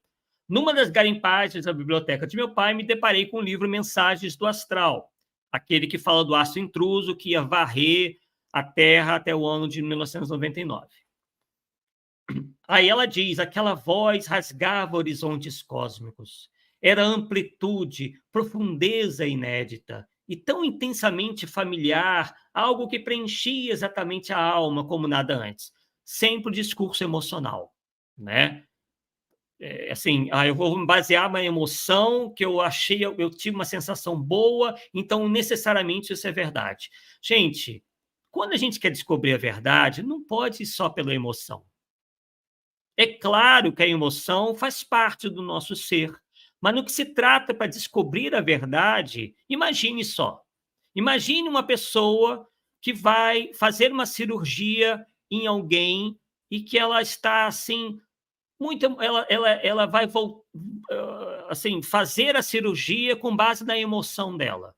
numa das garimpagens da biblioteca de meu pai, me deparei com o livro Mensagens do Astral, aquele que fala do astro intruso que ia varrer a Terra até o ano de 1999. Aí ela diz: aquela voz rasgava horizontes cósmicos. Era amplitude, profundeza inédita e tão intensamente familiar, algo que preenchia exatamente a alma como nada antes. Sempre o discurso emocional, né? Assim, eu vou me basear na emoção que eu achei, eu tive uma sensação boa, então necessariamente isso é verdade. Gente, quando a gente quer descobrir a verdade, não pode ir só pela emoção. É claro que a emoção faz parte do nosso ser, mas no que se trata para descobrir a verdade, imagine só. Imagine uma pessoa que vai fazer uma cirurgia em alguém e que ela está assim muito, ela vai assim fazer a cirurgia com base na emoção dela.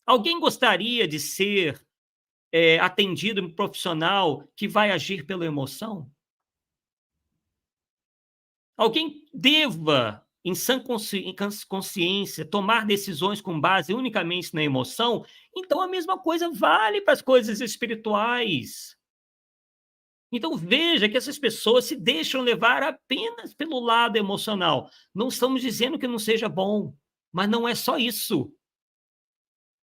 Alguém gostaria de ser atendido por um profissional que vai agir pela emoção? Alguém deva, em sã consciência, tomar decisões com base unicamente na emoção? Então a mesma coisa vale para as coisas espirituais. Então veja que essas pessoas se deixam levar apenas pelo lado emocional. Não estamos dizendo que não seja bom, mas não é só isso.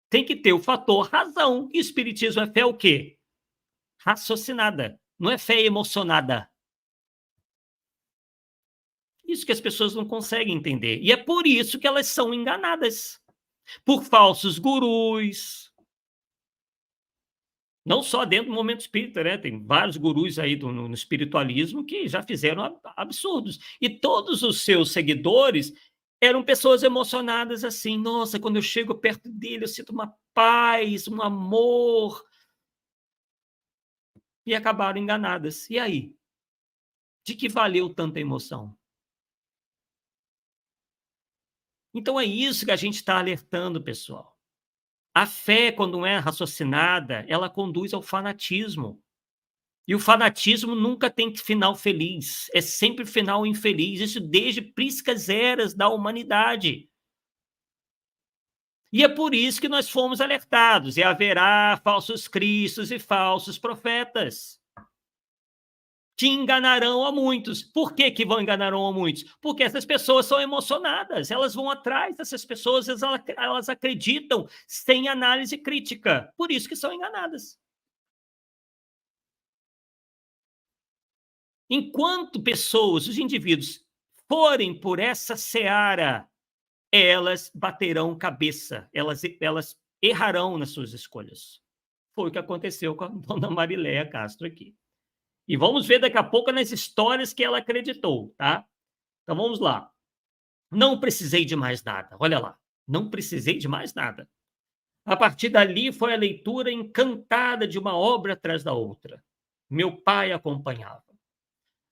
Tem que ter o fator razão. E o espiritismo é fé o quê? Raciocinada. Não é fé emocionada. Isso que as pessoas não conseguem entender. E é por isso que elas são enganadas. Por falsos gurus. Não só dentro do momento espírita, né? Tem vários gurus aí no espiritualismo que já fizeram absurdos. E todos os seus seguidores eram pessoas emocionadas assim. Nossa, quando eu chego perto dele, eu sinto uma paz, um amor. E acabaram enganadas. E aí? De que valeu tanta emoção? Então é isso que a gente está alertando, pessoal. A fé, quando não é raciocinada, ela conduz ao fanatismo. E o fanatismo nunca tem final feliz, é sempre final infeliz, isso desde priscas eras da humanidade. E é por isso que nós fomos alertados, e haverá falsos cristos e falsos profetas, que enganarão a muitos. Por que que enganarão a muitos? Porque essas pessoas são emocionadas, elas vão atrás dessas pessoas, elas acreditam sem análise crítica, por isso que são enganadas. Enquanto pessoas, os indivíduos, forem por essa seara, elas baterão cabeça, elas errarão nas suas escolhas. Foi o que aconteceu com a dona Marileia Castro aqui. E vamos ver daqui a pouco nas histórias que ela acreditou, tá? Então vamos lá. Não precisei de mais nada, olha lá. Não precisei de mais nada. A partir dali foi a leitura encantada de uma obra atrás da outra. Meu pai acompanhava.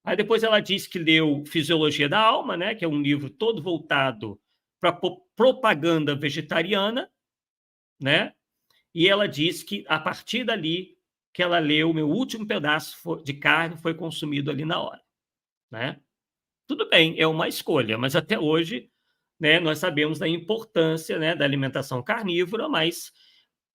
Aí depois ela diz que leu Fisiologia da Alma, né, que é um livro todo voltado para propaganda vegetariana, né? E ela diz que a partir dali que ela leu, o meu último pedaço de carne foi consumido ali na hora, né? Tudo bem, é uma escolha, mas até hoje, né, nós sabemos da importância, né, da alimentação carnívora, mas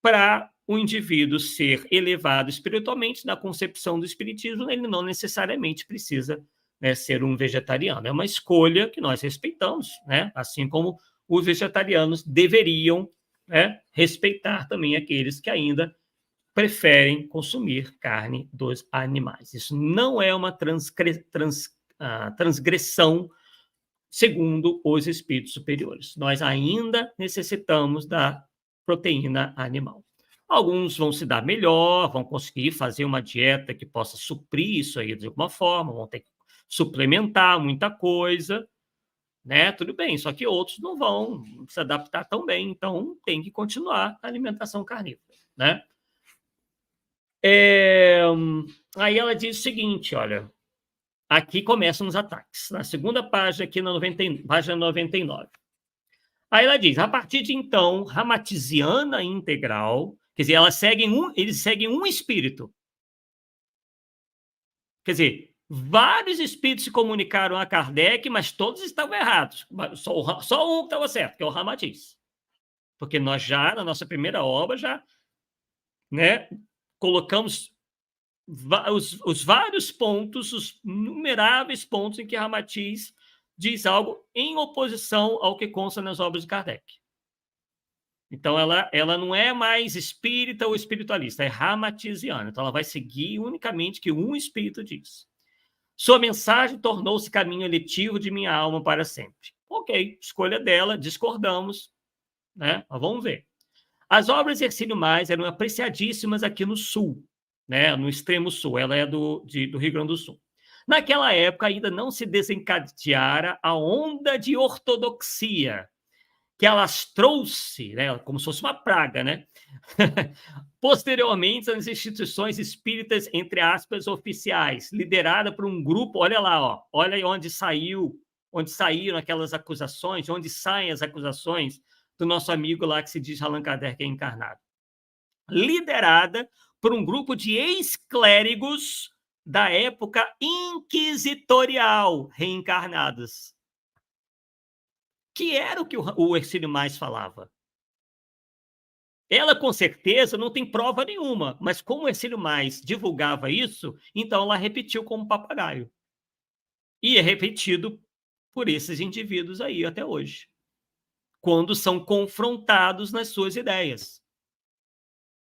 para o indivíduo ser elevado espiritualmente, na concepção do espiritismo, ele não necessariamente precisa, né, ser um vegetariano. É uma escolha que nós respeitamos, né? Assim como os vegetarianos deveriam, né, respeitar também aqueles que ainda preferem consumir carne dos animais. Isso não é uma transgressão segundo os espíritos superiores. Nós ainda necessitamos da proteína animal. Alguns vão se dar melhor, vão conseguir fazer uma dieta que possa suprir isso aí de alguma forma, vão ter que suplementar muita coisa, né? Tudo bem, só que outros não vão se adaptar tão bem, então tem que continuar a alimentação carnívora, né? É, aí ela diz o seguinte, olha, aqui começam os ataques, na segunda página, aqui na página 99. Aí ela diz, a partir de então, Ramatiziana integral, quer dizer, eles seguem um espírito. Quer dizer, vários espíritos se comunicaram a Kardec, mas todos estavam errados. Só um estava certo, que é o Ramatiz. Porque nós já, na nossa primeira obra, já, né, colocamos os vários pontos, os inumeráveis pontos em que Ramatiz diz algo em oposição ao que consta nas obras de Kardec. Então, ela não é mais espírita ou espiritualista, é ramatiziana. Então, ela vai seguir unicamente o que um espírito diz. Sua mensagem tornou-se caminho eletivo de minha alma para sempre. Ok, escolha dela, discordamos, né? Mas vamos ver. As obras de Hercílio Mais eram apreciadíssimas aqui no Sul, né? No extremo Sul. Ela é do Rio Grande do Sul. Naquela época, ainda não se desencadeara a onda de ortodoxia que elas trouxe, né, como se fosse uma praga, né? Posteriormente, as instituições espíritas, entre aspas, oficiais, liderada por um grupo, olha lá, ó, olha onde saíram aquelas acusações, onde saem as acusações do nosso amigo lá que se diz Allan Kardec é encarnado. Liderada por um grupo de ex-clérigos da época inquisitorial, reencarnados. Que era o que o Hercílio Mais falava. Ela, com certeza, não tem prova nenhuma, mas como o Hercílio Mais divulgava isso, então ela repetiu como papagaio. E é repetido por esses indivíduos aí até hoje, quando são confrontados nas suas ideias.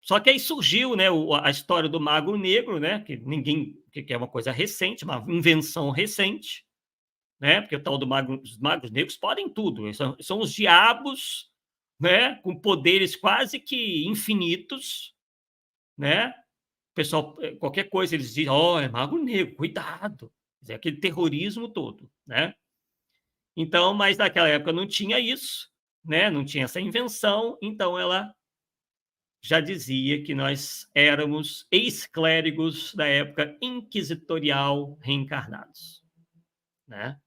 Só que aí surgiu, né, a história do Mago Negro, né, que é uma coisa recente, uma invenção recente, né, porque o tal os magos negros podem tudo, são os diabos, né, com poderes quase que infinitos, né? O pessoal, qualquer coisa, eles dizem, ó, é mago negro, cuidado. É aquele terrorismo todo, né? Então, mas naquela época não tinha isso, né? Não tinha essa invenção, então ela já dizia que nós éramos ex-clérigos da época inquisitorial reencarnados, né?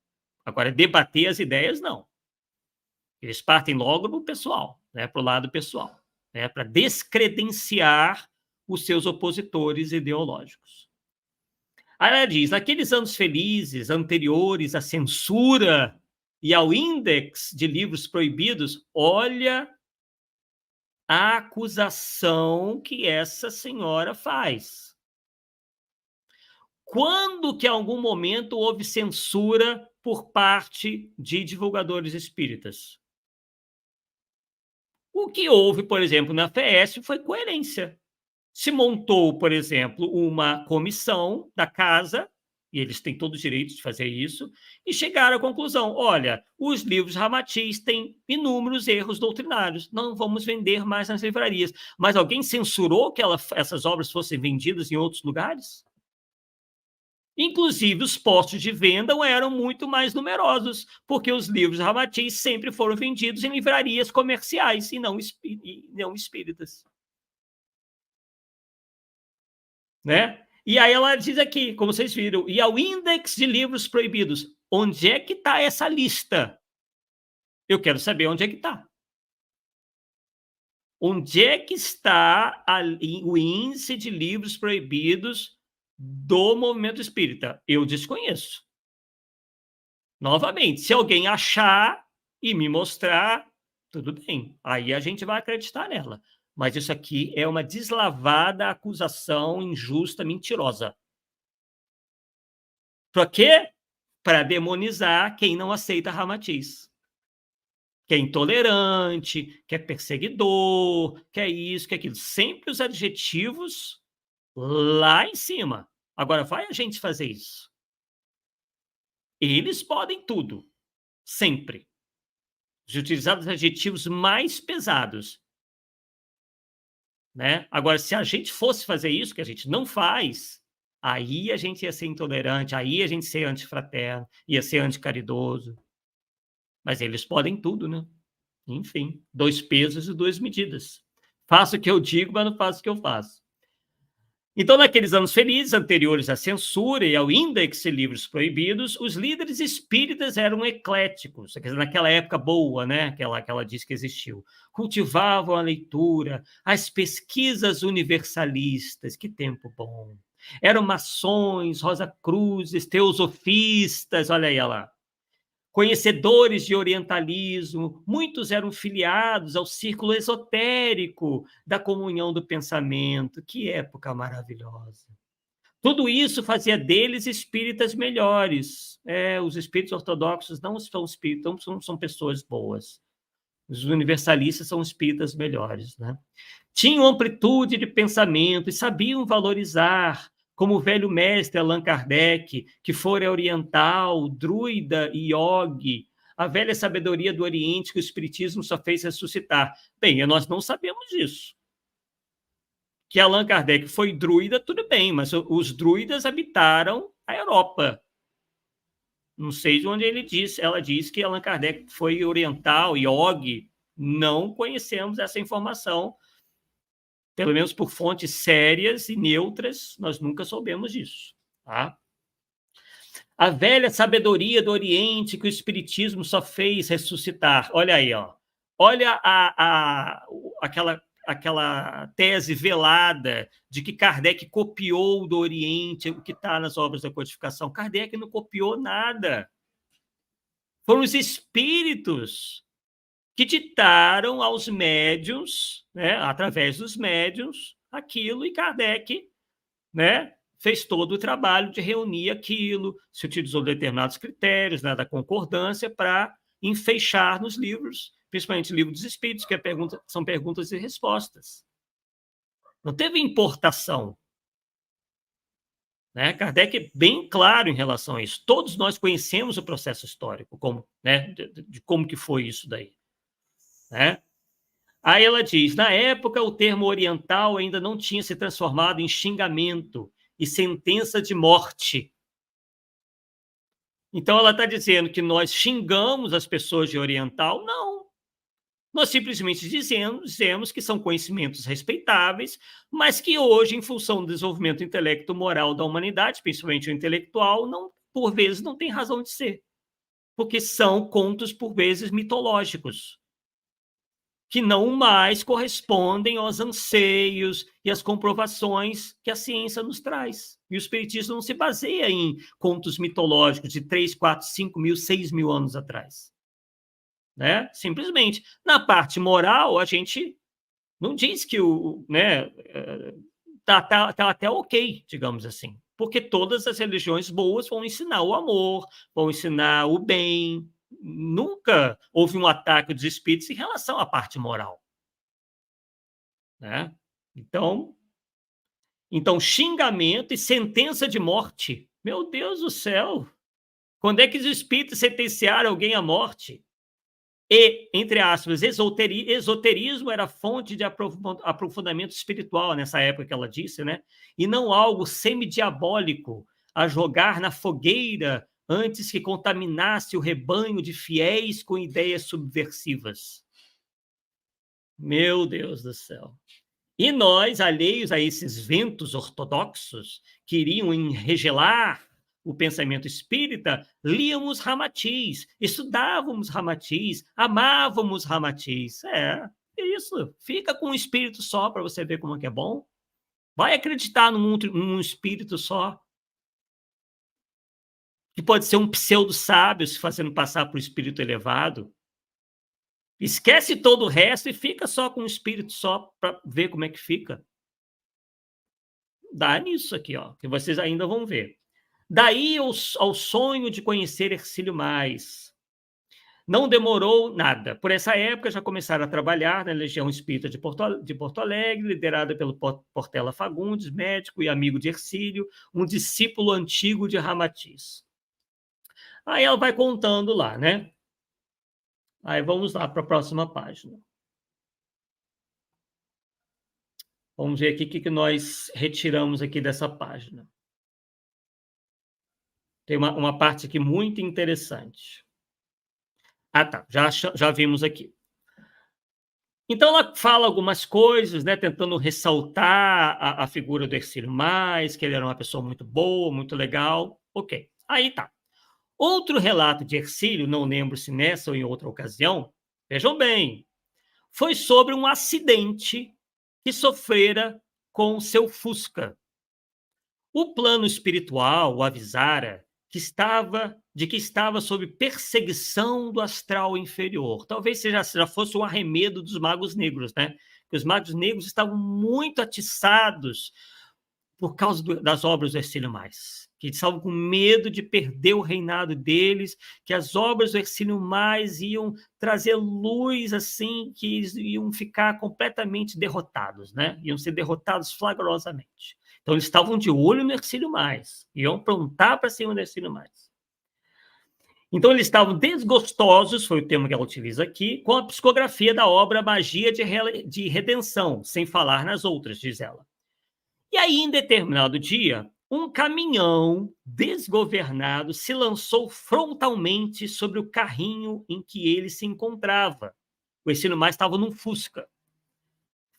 Agora, debater as ideias, não. Eles partem logo para o pessoal, né? Para o lado pessoal, né? Para descredenciar os seus opositores ideológicos. Aí ela diz, naqueles anos felizes anteriores à censura e ao índex de livros proibidos, olha a acusação que essa senhora faz. Quando que em algum momento houve censura por parte de divulgadores espíritas? O que houve, por exemplo, na FES foi coerência. Se montou, por exemplo, uma comissão da casa, e eles têm todo o direito de fazer isso, e chegaram à conclusão: olha, os livros Ramatiz têm inúmeros erros doutrinários, não vamos vender mais nas livrarias. Mas alguém censurou que essas obras fossem vendidas em outros lugares? Inclusive, os postos de venda eram muito mais numerosos, porque os livros Ramatiz sempre foram vendidos em livrarias comerciais e não espíritas. Né? E aí ela diz aqui, como vocês viram, e ao índex de livros proibidos, onde é que está essa lista? Eu quero saber onde é que está. Onde é que está o índice de livros proibidos do movimento espírita? Eu desconheço. Novamente, se alguém achar e me mostrar, tudo bem. Aí a gente vai acreditar nela. Mas isso aqui é uma deslavada acusação injusta, mentirosa. Para quê? Para demonizar quem não aceita Ramatiz. Que é intolerante, que é perseguidor, que é isso, que é aquilo. Sempre os adjetivos lá em cima. Agora, vai a gente fazer isso. Eles podem tudo, sempre. De utilizar os adjetivos mais pesados. Né? Agora, se a gente fosse fazer isso, que a gente não faz, aí a gente ia ser intolerante, aí a gente ia ser antifraterno, ia ser anticaridoso. Mas eles podem tudo, né? Enfim, 2 pesos e 2 medidas. Faço o que eu digo, mas não faço o que eu faço. Então, naqueles anos felizes, anteriores à censura e ao índex de livros proibidos, os líderes espíritas eram ecléticos, quer dizer, naquela época boa, né, que ela diz que existiu. Cultivavam a leitura, as pesquisas universalistas, que tempo bom. Eram maçons, rosacruzes, teosofistas, olha aí, olha lá. Conhecedores de orientalismo, muitos eram filiados ao círculo esotérico da comunhão do pensamento. Que época maravilhosa! Tudo isso fazia deles espíritas melhores. Os espíritos ortodoxos não são espíritas, não são pessoas boas. Os universalistas são espíritas melhores, né? Tinham amplitude de pensamento e sabiam valorizar, como o velho mestre Allan Kardec, que fora oriental, druida e yogi, a velha sabedoria do Oriente que o Espiritismo só fez ressuscitar. Bem, nós não sabemos disso. Que Allan Kardec foi druida, tudo bem, mas os druidas habitaram a Europa. Não sei de onde ela diz que Allan Kardec foi oriental, yogi. Não conhecemos essa informação. Pelo menos por fontes sérias e neutras, nós nunca soubemos disso. Tá? A velha sabedoria do Oriente que o Espiritismo só fez ressuscitar. Olha aí, ó. Olha aquela tese velada de que Kardec copiou do Oriente o que está nas obras da codificação. Kardec não copiou nada. Foram os espíritos que ditaram aos médiuns, né, através dos médiuns, aquilo, e Kardec, né, fez todo o trabalho de reunir aquilo, se utilizou determinados critérios, né, da concordância para enfeixar nos livros, principalmente o livro dos Espíritos, que são perguntas e respostas. Não teve importação. Né? Kardec é bem claro em relação a isso. Todos nós conhecemos o processo histórico, como, né, de como que foi isso daí. Né? Aí ela diz, na época o termo oriental ainda não tinha se transformado em xingamento e sentença de morte. Então ela está dizendo que nós xingamos as pessoas de oriental? Não. Nós simplesmente dizemos que são conhecimentos respeitáveis, mas que hoje, em função do desenvolvimento intelecto-moral da humanidade, principalmente o intelectual, não, por vezes não tem razão de ser. Porque são contos, por vezes, mitológicos, que não mais correspondem aos anseios e às comprovações que a ciência nos traz. E o espiritismo não se baseia em contos mitológicos de 3, 4, 5 mil, 6 mil anos atrás. Né? Simplesmente. Na parte moral, a gente não diz que tá até ok, digamos assim. Porque todas as religiões boas vão ensinar o amor, vão ensinar o bem. Nunca houve um ataque dos espíritos em relação à parte moral. Né? Então, xingamento e sentença de morte. Meu Deus do céu! Quando é que os espíritos sentenciaram alguém à morte? E, entre aspas, esoterismo era fonte de aprofundamento espiritual nessa época que ela disse, né? E não algo semidiabólico a jogar na fogueira antes que contaminasse o rebanho de fiéis com ideias subversivas. Meu Deus do céu. E nós, alheios a esses ventos ortodoxos, que iriam enregelar o pensamento espírita, líamos Ramatiz, estudávamos Ramatiz, amávamos Ramatiz. É isso. Fica com um espírito só para você ver como é que é bom. Vai acreditar num espírito só. Que pode ser um pseudo-sábio se fazendo passar por espírito elevado. Esquece todo o resto e fica só com o espírito só para ver como é que fica. Dá nisso aqui, ó, que vocês ainda vão ver. Daí ao sonho de conhecer Hercílio Mais. Não demorou nada. Por essa época já começaram a trabalhar na Legião Espírita de Porto Alegre, liderada pelo Portela Fagundes, médico e amigo de Hercílio, um discípulo antigo de Ramatiz. Aí ela vai contando lá, né? Aí vamos lá para a próxima página. Vamos ver aqui o que nós retiramos aqui dessa página. Tem uma parte aqui muito interessante. Ah, tá. Já vimos aqui. Então, ela fala algumas coisas, né, tentando ressaltar a figura do Hercílio Mais, que ele era uma pessoa muito boa, muito legal. Ok. Aí tá. Outro relato de Hercílio, não lembro se nessa ou em outra ocasião, vejam bem, foi sobre um acidente que sofrera com seu Fusca. O plano espiritual o avisara de que estava sob perseguição do astral inferior. Talvez já fosse um arremedo dos magos negros, né? Porque os magos negros estavam muito atiçados por causa das obras do Hercílio Mais, que estavam com medo de perder o reinado deles, que as obras do Hercílio Mais iam trazer luz assim, que eles iam ficar completamente derrotados, né? Iam ser derrotados flagrosamente. Então, eles estavam de olho no Hercílio Mais, iam aprontar para cima do Hercílio Mais. Então, eles estavam desgostosos, foi o termo que ela utiliza aqui, com a psicografia da obra Magia de Redenção, sem falar nas outras, diz ela. E aí, em determinado dia, um caminhão desgovernado se lançou frontalmente sobre o carrinho em que ele se encontrava. O Hercílio Mais estava num Fusca,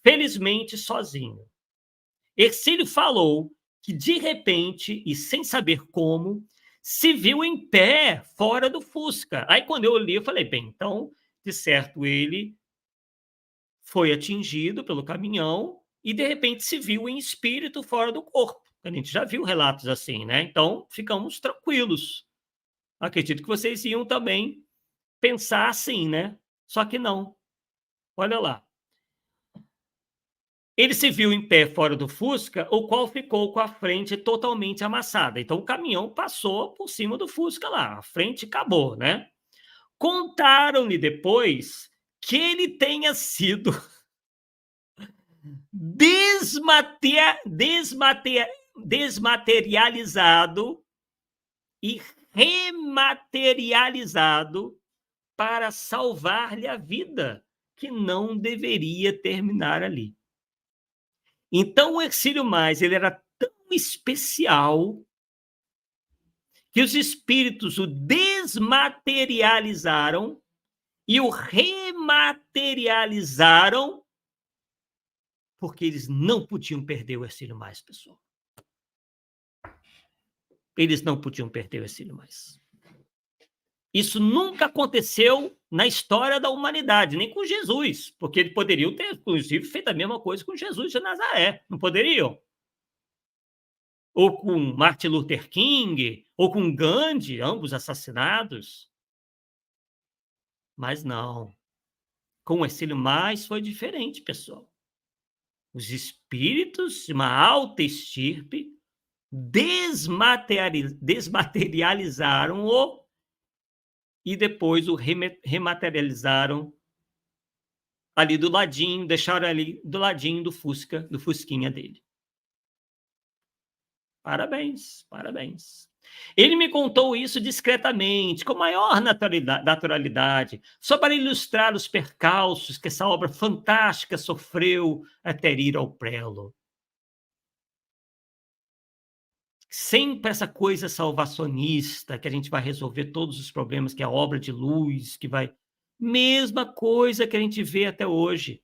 felizmente sozinho. Hercílio falou que, de repente, e sem saber como, se viu em pé fora do Fusca. Aí, quando eu li, eu falei, bem, então, de certo, ele foi atingido pelo caminhão e, de repente, se viu em espírito fora do corpo. A gente já viu relatos assim, né? Então, ficamos tranquilos. Acredito que vocês iam também pensar assim, né? Só que não. Olha lá. Ele se viu em pé fora do Fusca, o qual ficou com a frente totalmente amassada. Então, o caminhão passou por cima do Fusca lá, a frente acabou, né? Contaram-lhe depois que ele tenha sido desmaterializado e rematerializado para salvar-lhe a vida, que não deveria terminar ali. Então, o Hercílio Mais, ele era tão especial que os espíritos o desmaterializaram e o rematerializaram porque eles não podiam perder o Hercílio Mais, pessoal. Eles não podiam perder o Hercílio Mais. Isso nunca aconteceu na história da humanidade, nem com Jesus, porque eles poderiam ter, inclusive, feito a mesma coisa com Jesus de Nazaré, não poderiam? Ou com Martin Luther King, ou com Gandhi, ambos assassinados. Mas não. Com o Hercílio Mais foi diferente, pessoal. Os espíritos de uma alta estirpe desmaterializaram-o e depois o rematerializaram ali do ladinho, deixaram ali do ladinho do Fusquinha dele. Parabéns, parabéns. Ele me contou isso discretamente, com maior naturalidade, só para ilustrar os percalços que essa obra fantástica sofreu até ir ao prelo. Sempre essa coisa salvacionista, que a gente vai resolver todos os problemas, que é a obra de luz, que vai... Mesma coisa que a gente vê até hoje.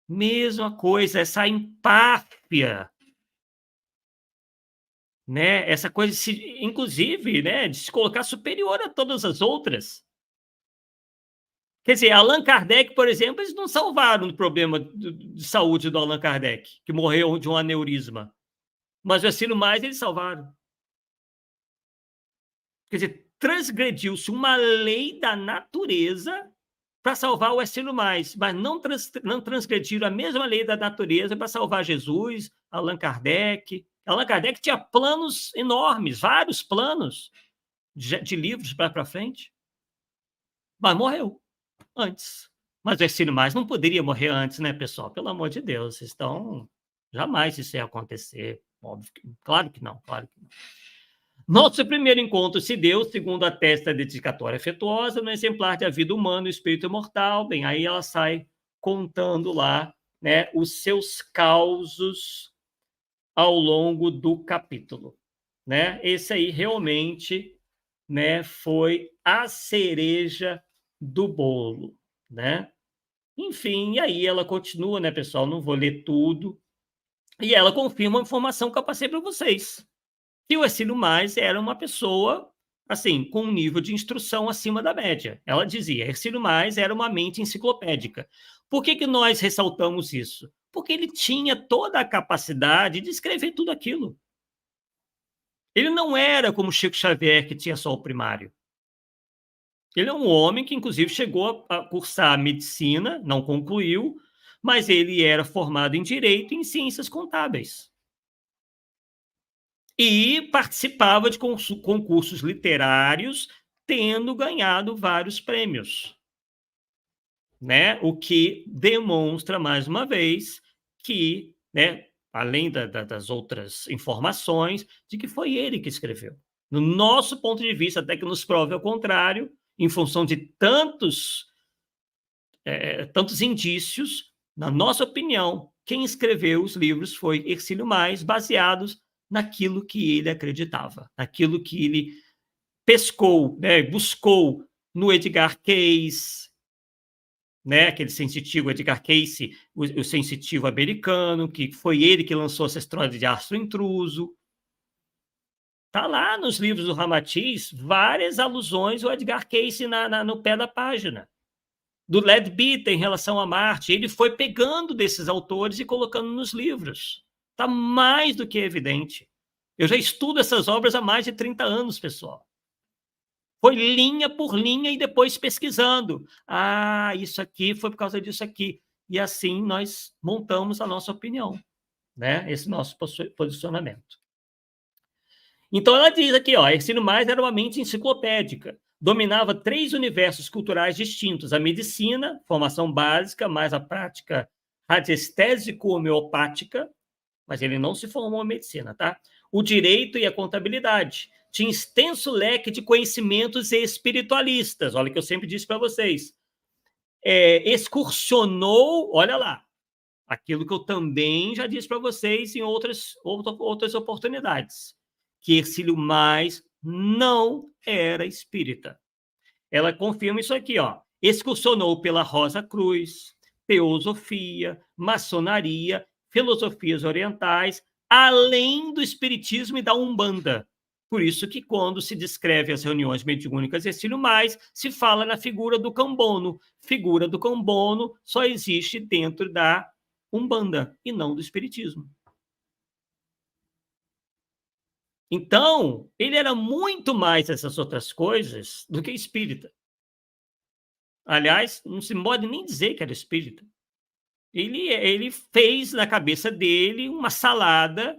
Mesma coisa, essa empáfia, né? Essa coisa, inclusive, né, de se colocar superior a todas as outras. Quer dizer, Allan Kardec, por exemplo, eles não salvaram o problema de saúde do Allan Kardec, que morreu de um aneurisma. Mas o Hercílio Mais eles salvaram. Quer dizer, transgrediu-se uma lei da natureza para salvar o Hercílio Mais, mas não transgrediram a mesma lei da natureza para salvar Jesus, Allan Kardec. Allan Kardec tinha planos enormes, vários planos de livros para frente, mas morreu antes. Mas o Hercílio Mais não poderia morrer antes, né, pessoal? Pelo amor de Deus, vocês estão... Jamais isso ia acontecer. Óbvio que... Claro que não, claro que não. Nosso primeiro encontro se deu, segundo a testa dedicatória afetuosa, no exemplar de A Vida Humana e o Espírito Imortal. Bem, aí ela sai contando lá, né, os seus causos ao longo do capítulo. Né? Esse aí realmente, né, foi a cereja do bolo. Né? Enfim, e aí ela continua, né, pessoal? Não vou ler tudo. E ela confirma a informação que eu passei para vocês. Que o Hercílio Mais era uma pessoa, assim, com um nível de instrução acima da média. Ela dizia, Hercílio Mais era uma mente enciclopédica. Por que nós ressaltamos isso? Porque ele tinha toda a capacidade de escrever tudo aquilo. Ele não era como Chico Xavier, que tinha só o primário. Ele é um homem que, inclusive, chegou a cursar medicina, não concluiu, mas ele era formado em Direito e em Ciências Contábeis. E participava de concursos literários, tendo ganhado vários prêmios. Né? O que demonstra, mais uma vez, que, né, além das outras informações, de que foi ele que escreveu. No nosso ponto de vista, até que nos prove ao contrário, em função de tantos indícios, na nossa opinião, quem escreveu os livros foi Hercílio Mais, baseados naquilo que ele acreditava, naquilo que ele pescou, né, buscou no Edgar Cayce, né, aquele sensitivo Edgar Cayce, o sensitivo americano, que foi ele que lançou essa história de astro intruso. Está lá nos livros do Ramatiz várias alusões ao Edgar Cayce no pé da página. Do Leadbeater em relação a Marte, ele foi pegando desses autores e colocando nos livros. Está mais do que evidente. Eu já estudo essas obras há mais de 30 anos, pessoal. Foi linha por linha e depois pesquisando. Ah, isso aqui foi por causa disso aqui. E assim nós montamos a nossa opinião, né? Esse nosso posicionamento. Então ela diz aqui, ó, Hercílio Mais era uma mente enciclopédica. Dominava 3 universos culturais distintos: a medicina, formação básica, mais a prática radiestésico-homeopática, mas ele não se formou em medicina, tá? O direito e a contabilidade. Tinha extenso leque de conhecimentos espiritualistas, olha o que eu sempre disse para vocês. Excursionou, olha lá, aquilo que eu também já disse para vocês em outras oportunidades, que Hercílio Mais não era espírita. Ela confirma isso aqui, ó. Excursionou pela Rosa Cruz, teosofia, maçonaria, filosofias orientais, além do espiritismo e da Umbanda. Por isso que quando se descreve as reuniões mediúnicas de Hercílio Mais, se fala na figura do Cambono. Figura do Cambono só existe dentro da Umbanda e não do espiritismo. Então, ele era muito mais essas outras coisas do que espírita. Aliás, não se pode nem dizer que era espírita. Ele fez na cabeça dele uma salada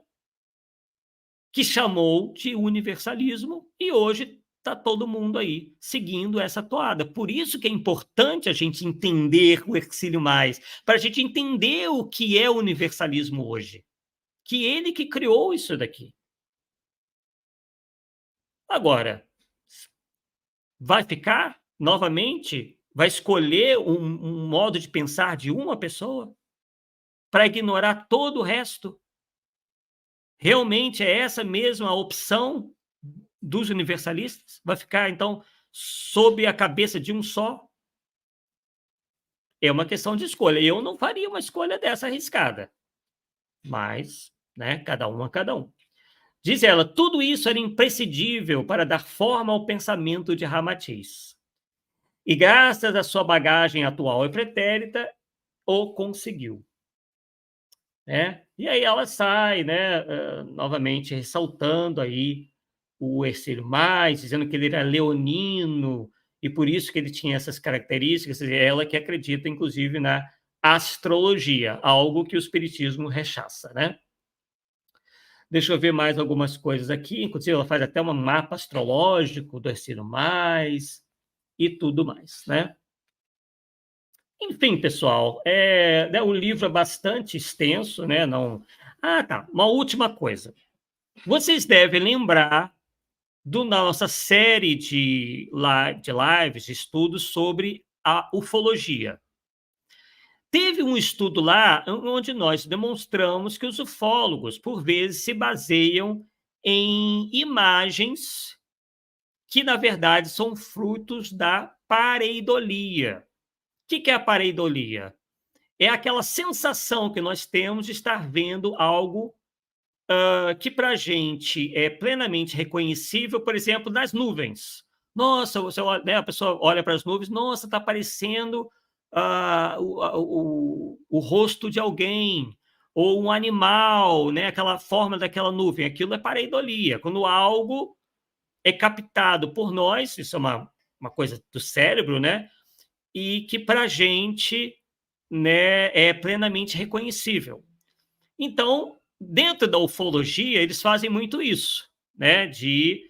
que chamou de universalismo e hoje está todo mundo aí seguindo essa toada. Por isso que é importante a gente entender o Hercílio Mais, para a gente entender o que é o universalismo hoje. Que ele que criou isso daqui. Agora, vai ficar novamente? Vai escolher um modo de pensar de uma pessoa para ignorar todo o resto? Realmente é essa mesma opção dos universalistas? Vai ficar, então, sob a cabeça de um só? É uma questão de escolha. Eu não faria uma escolha dessa arriscada. Mas, né, cada um a cada um. Diz ela, tudo isso era imprescindível para dar forma ao pensamento de Ramatiz. E graças à sua bagagem atual e pretérita, o conseguiu. Né? E aí ela sai, né, novamente ressaltando aí o Hercílio Mais, dizendo que ele era leonino e por isso que ele tinha essas características, é ela que acredita, inclusive, na astrologia, algo que o espiritismo rechaça, né? Deixa eu ver mais algumas coisas aqui, inclusive ela faz até um mapa astrológico do Hercílio Mais e tudo mais, né? Enfim, pessoal, né, o livro é bastante extenso, né? Não... Ah, tá. Uma última coisa. Vocês devem lembrar da nossa série de lives, de estudos sobre a ufologia. Teve um estudo lá onde nós demonstramos que os ufólogos, por vezes, se baseiam em imagens que, na verdade, são frutos da pareidolia. O que é a pareidolia? É aquela sensação que nós temos de estar vendo algo que para a gente é plenamente reconhecível, por exemplo, nas nuvens. Nossa, você olha, né, a pessoa olha para as nuvens, nossa, está aparecendo o rosto de alguém, ou um animal, né, aquela forma daquela nuvem. Aquilo é pareidolia. Quando algo é captado por nós, isso é uma coisa do cérebro, né, e que para a gente, né, é plenamente reconhecível. Então, dentro da ufologia, eles fazem muito isso, né? De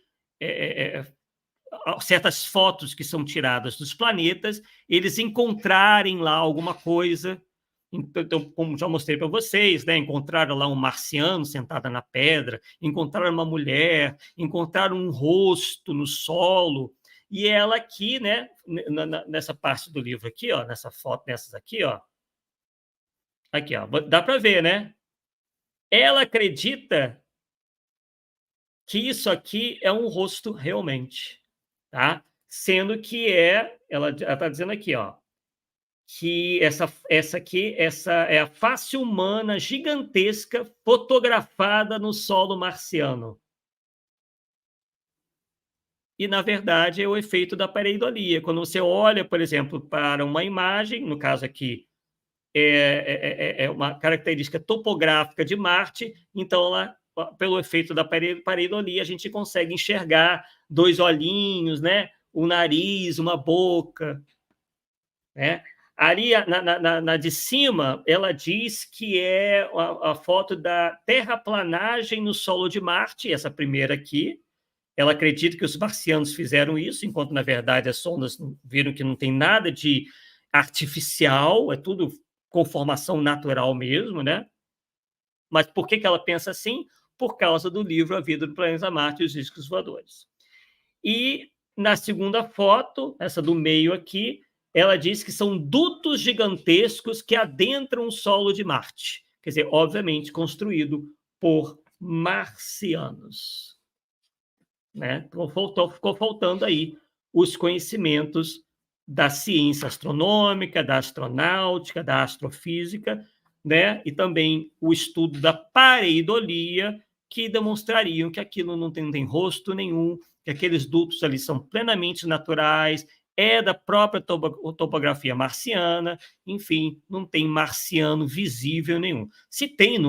certas fotos que são tiradas dos planetas, eles encontrarem lá alguma coisa. Então, como já mostrei para vocês, né? Encontraram lá um marciano sentado na pedra, encontraram uma mulher, encontraram um rosto no solo. E ela aqui, né? Nessa parte do livro aqui, ó, nessa foto, nessas aqui, ó. Aqui, ó, dá para ver, né? Ela acredita que isso aqui é um rosto realmente, tá? Sendo que ela está dizendo aqui, ó, que essa é a face humana gigantesca fotografada no solo marciano. E, na verdade, é o efeito da pareidolia. Quando você olha, por exemplo, para uma imagem, no caso aqui, é uma característica topográfica de Marte, então ela, pelo efeito da pareidolia, a gente consegue enxergar dois olhinhos, né? Um nariz, uma boca, né? Ali, na de cima, ela diz que é a foto da terraplanagem no solo de Marte, essa primeira aqui. Ela acredita que os marcianos fizeram isso, enquanto, na verdade, as sondas viram que não tem nada de artificial, é tudo conformação natural mesmo, né? Mas por que ela pensa assim? Por causa do livro A Vida do Planeta Marte e os Discos Voadores. E na segunda foto, essa do meio aqui, ela diz que são dutos gigantescos que adentram o solo de Marte. Quer dizer, obviamente construído por marcianos. Né? Então, ficou faltando aí os conhecimentos da ciência astronômica, da astronáutica, da astrofísica, né? E também o estudo da pareidolia, que demonstrariam que aquilo não tem rosto nenhum, que aqueles dutos ali são plenamente naturais, é da própria topografia marciana, enfim, não tem marciano visível nenhum. Se tem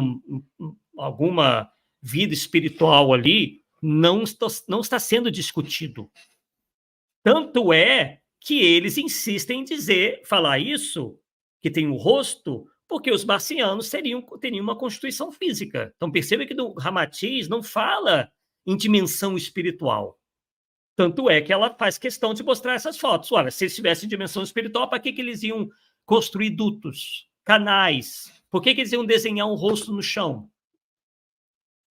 alguma vida espiritual ali, não está sendo discutido. Tanto é que eles insistem em falar isso, que tem o rosto, porque os marcianos teriam uma constituição física. Então, perceba que o Ramatiz não fala em dimensão espiritual. Tanto é que ela faz questão de mostrar essas fotos. Olha, se eles tivessem dimensão espiritual, para que eles iam construir dutos, canais? Por que eles iam desenhar um rosto no chão?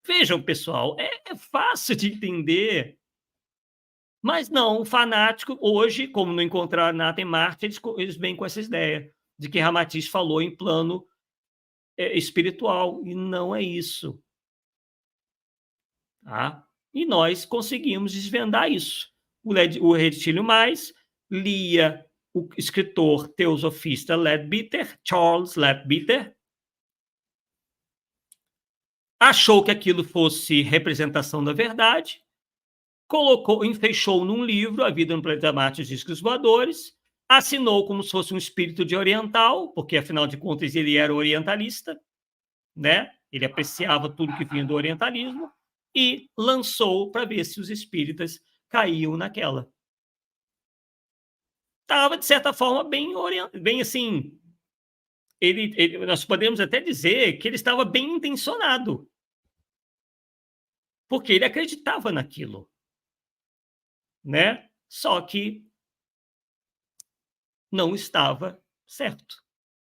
Vejam, pessoal, é fácil de entender. Mas não, o fanático, hoje, como não encontraram nada em Marte, eles vêm com essa ideia de que Ramatiz falou em plano espiritual, e não é isso. Tá? E nós conseguimos desvendar isso. O Retílio Mais lia o escritor teosofista Leadbeater, Charles Leadbeater, achou que aquilo fosse representação da verdade, enfeixou num livro A Vida no Planeta Marte e os Discos Voadores, assinou como se fosse um espírito de oriental, porque, afinal de contas, ele era orientalista, né? Ele apreciava tudo que vinha do orientalismo, e lançou para ver se os espíritas caíam naquela. estava, de certa forma, bem assim. Nós podemos até dizer que ele estava bem intencionado, porque ele acreditava naquilo, né? Só que não estava certo,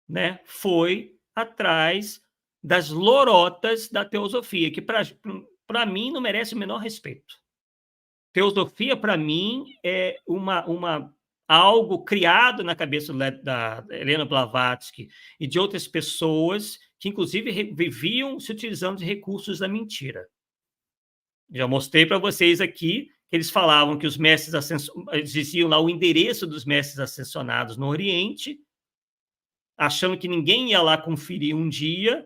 né? Foi atrás das lorotas da teosofia, que para mim não merece o menor respeito. Teosofia, para mim, é algo criado na cabeça da Helena Blavatsky e de outras pessoas que, inclusive, viviam se utilizando de recursos da mentira. Já mostrei para vocês aqui que eles falavam que os mestres ascensionados, diziam lá o endereço dos mestres ascensionados no Oriente, achando que ninguém ia lá conferir um dia.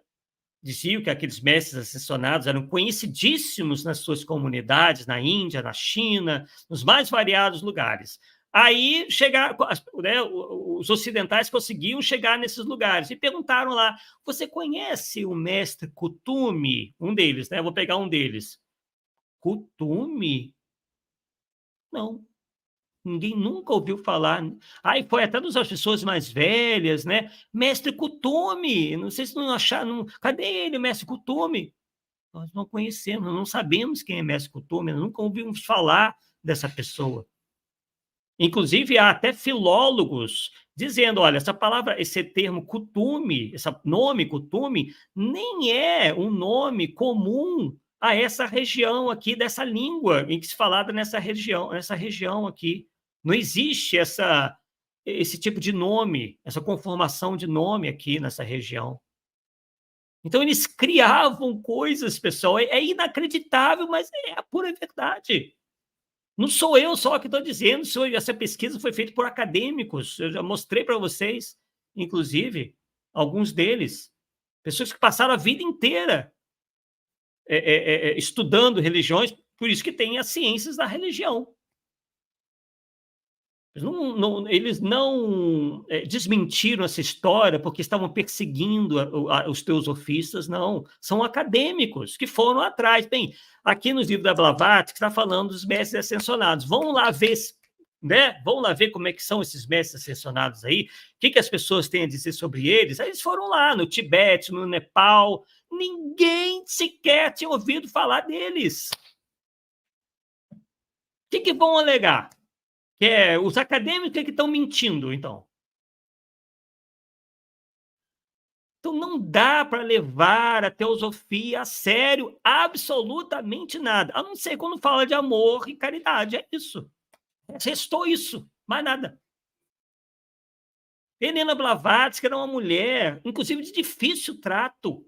Diziam que aqueles mestres ascensionados eram conhecidíssimos nas suas comunidades, na Índia, na China, nos mais variados lugares. Aí chegaram, né, os ocidentais conseguiam chegar nesses lugares e perguntaram lá: você conhece o mestre Kuthumi? Um deles, né? Eu vou pegar um deles. Kuthumi? Não. Ninguém nunca ouviu falar. Aí foi até das pessoas mais velhas, né? Mestre Kuthumi, não sei se não acharam. Cadê ele, o mestre Kuthumi? Nós não conhecemos, não sabemos quem é mestre Kuthumi, nunca ouvimos falar dessa pessoa. Inclusive, há até filólogos dizendo: olha, essa palavra, esse termo Kuthumi, esse nome Kuthumi, nem é um nome comum a essa região aqui, dessa língua em que se falava nessa região aqui. Não existe esse tipo de nome, essa conformação de nome aqui nessa região. Então, eles criavam coisas, pessoal, é inacreditável, mas é a pura verdade. Não sou eu só que estou dizendo, essa pesquisa foi feita por acadêmicos, eu já mostrei para vocês, inclusive, alguns deles, pessoas que passaram a vida inteira estudando religiões, por isso que tem as ciências da religião. Eles não desmentiram essa história porque estavam perseguindo os teosofistas, não. São acadêmicos que foram atrás. Bem, aqui nos livros da Blavatsky está falando dos mestres ascensionados. Vamos lá ver, né? Vamos lá ver como é que são esses mestres ascensionados aí, o que as pessoas têm a dizer sobre eles. Aí eles foram lá no Tibete, no Nepal, ninguém sequer tinha ouvido falar deles. O que vão alegar? Que os acadêmicos que estão mentindo, então. Então, não dá para levar a teosofia a sério absolutamente nada, a não ser quando fala de amor e caridade, é isso. Restou isso, mais nada. Helena Blavatsky era uma mulher, inclusive, de difícil trato.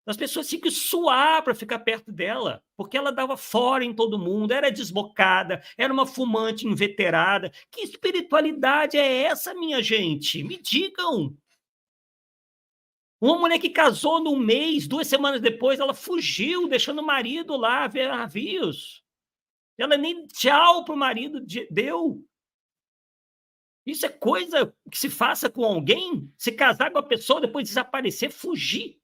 As pessoas tinham que suar para ficar perto dela, porque ela dava fora em todo mundo, era desbocada, era uma fumante inveterada. Que espiritualidade é essa, minha gente? Me digam. Uma mulher que casou num mês, 2 semanas depois, ela fugiu, deixando o marido lá ver navios. Ela nem tchau para o marido deu. Isso é coisa que se faça com alguém? Se casar com a pessoa, depois desaparecer, fugir.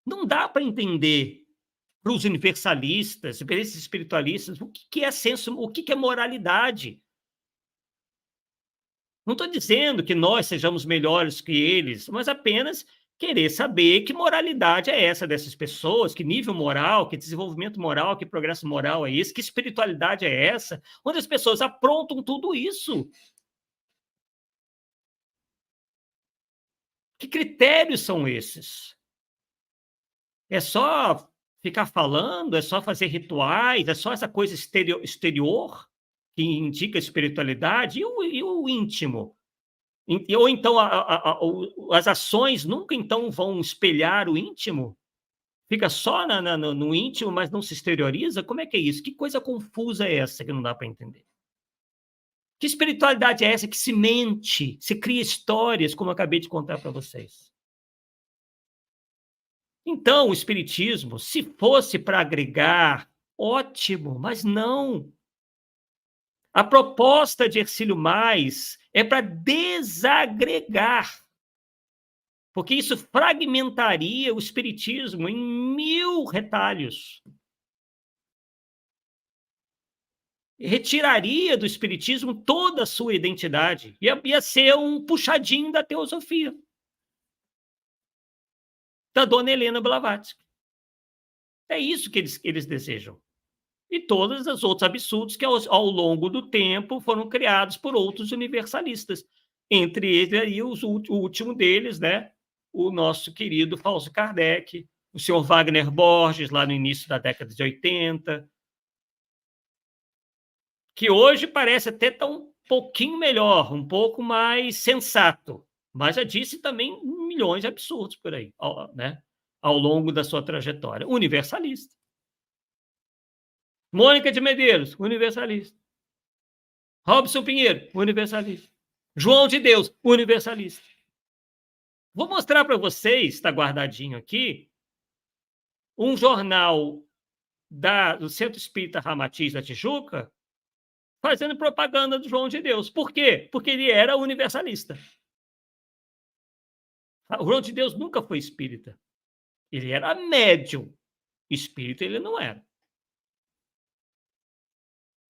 Não dá para entender para os universalistas, para esses espiritualistas, o que é senso, o que é moralidade. Não estou dizendo que nós sejamos melhores que eles, mas apenas querer saber que moralidade é essa dessas pessoas, que nível moral, que desenvolvimento moral, que progresso moral é esse, que espiritualidade é essa, onde as pessoas aprontam tudo isso. Que critérios são esses? É só ficar falando? É só fazer rituais? É só essa coisa exterior que indica espiritualidade? E o íntimo? Ou então as ações nunca então vão espelhar o íntimo? Fica só no íntimo, mas não se exterioriza? Como é que é isso? Que coisa confusa é essa que não dá para entender? Que espiritualidade é essa que se mente, se cria histórias, como eu acabei de contar para vocês? Então, o espiritismo, se fosse para agregar, ótimo, mas não. A proposta de Hercílio Mais é para desagregar, porque isso fragmentaria o espiritismo em 1000 retalhos. retiraria do espiritismo toda a sua identidade. Ia ser um puxadinho da teosofia, da dona Helena Blavatsky. É isso que eles desejam. E todos os outros absurdos que, ao longo do tempo, foram criados por outros universalistas. Entre eles, aí, o último deles, né? O nosso querido Fausto Kardec, o senhor Wagner Borges, lá no início da década de 80, que hoje parece até estar um pouquinho melhor, um pouco mais sensato, mas já disse também milhões de absurdos por aí, né? Ao longo da sua trajetória. Universalista. Mônica de Medeiros, universalista. Robson Pinheiro, universalista. João de Deus, universalista. Vou mostrar para vocês, está guardadinho aqui, um jornal do Centro Espírita Ramatiz da Tijuca, fazendo propaganda do João de Deus. Por quê? Porque ele era universalista. O João de Deus nunca foi espírita. Ele era médium. Espírita ele não era.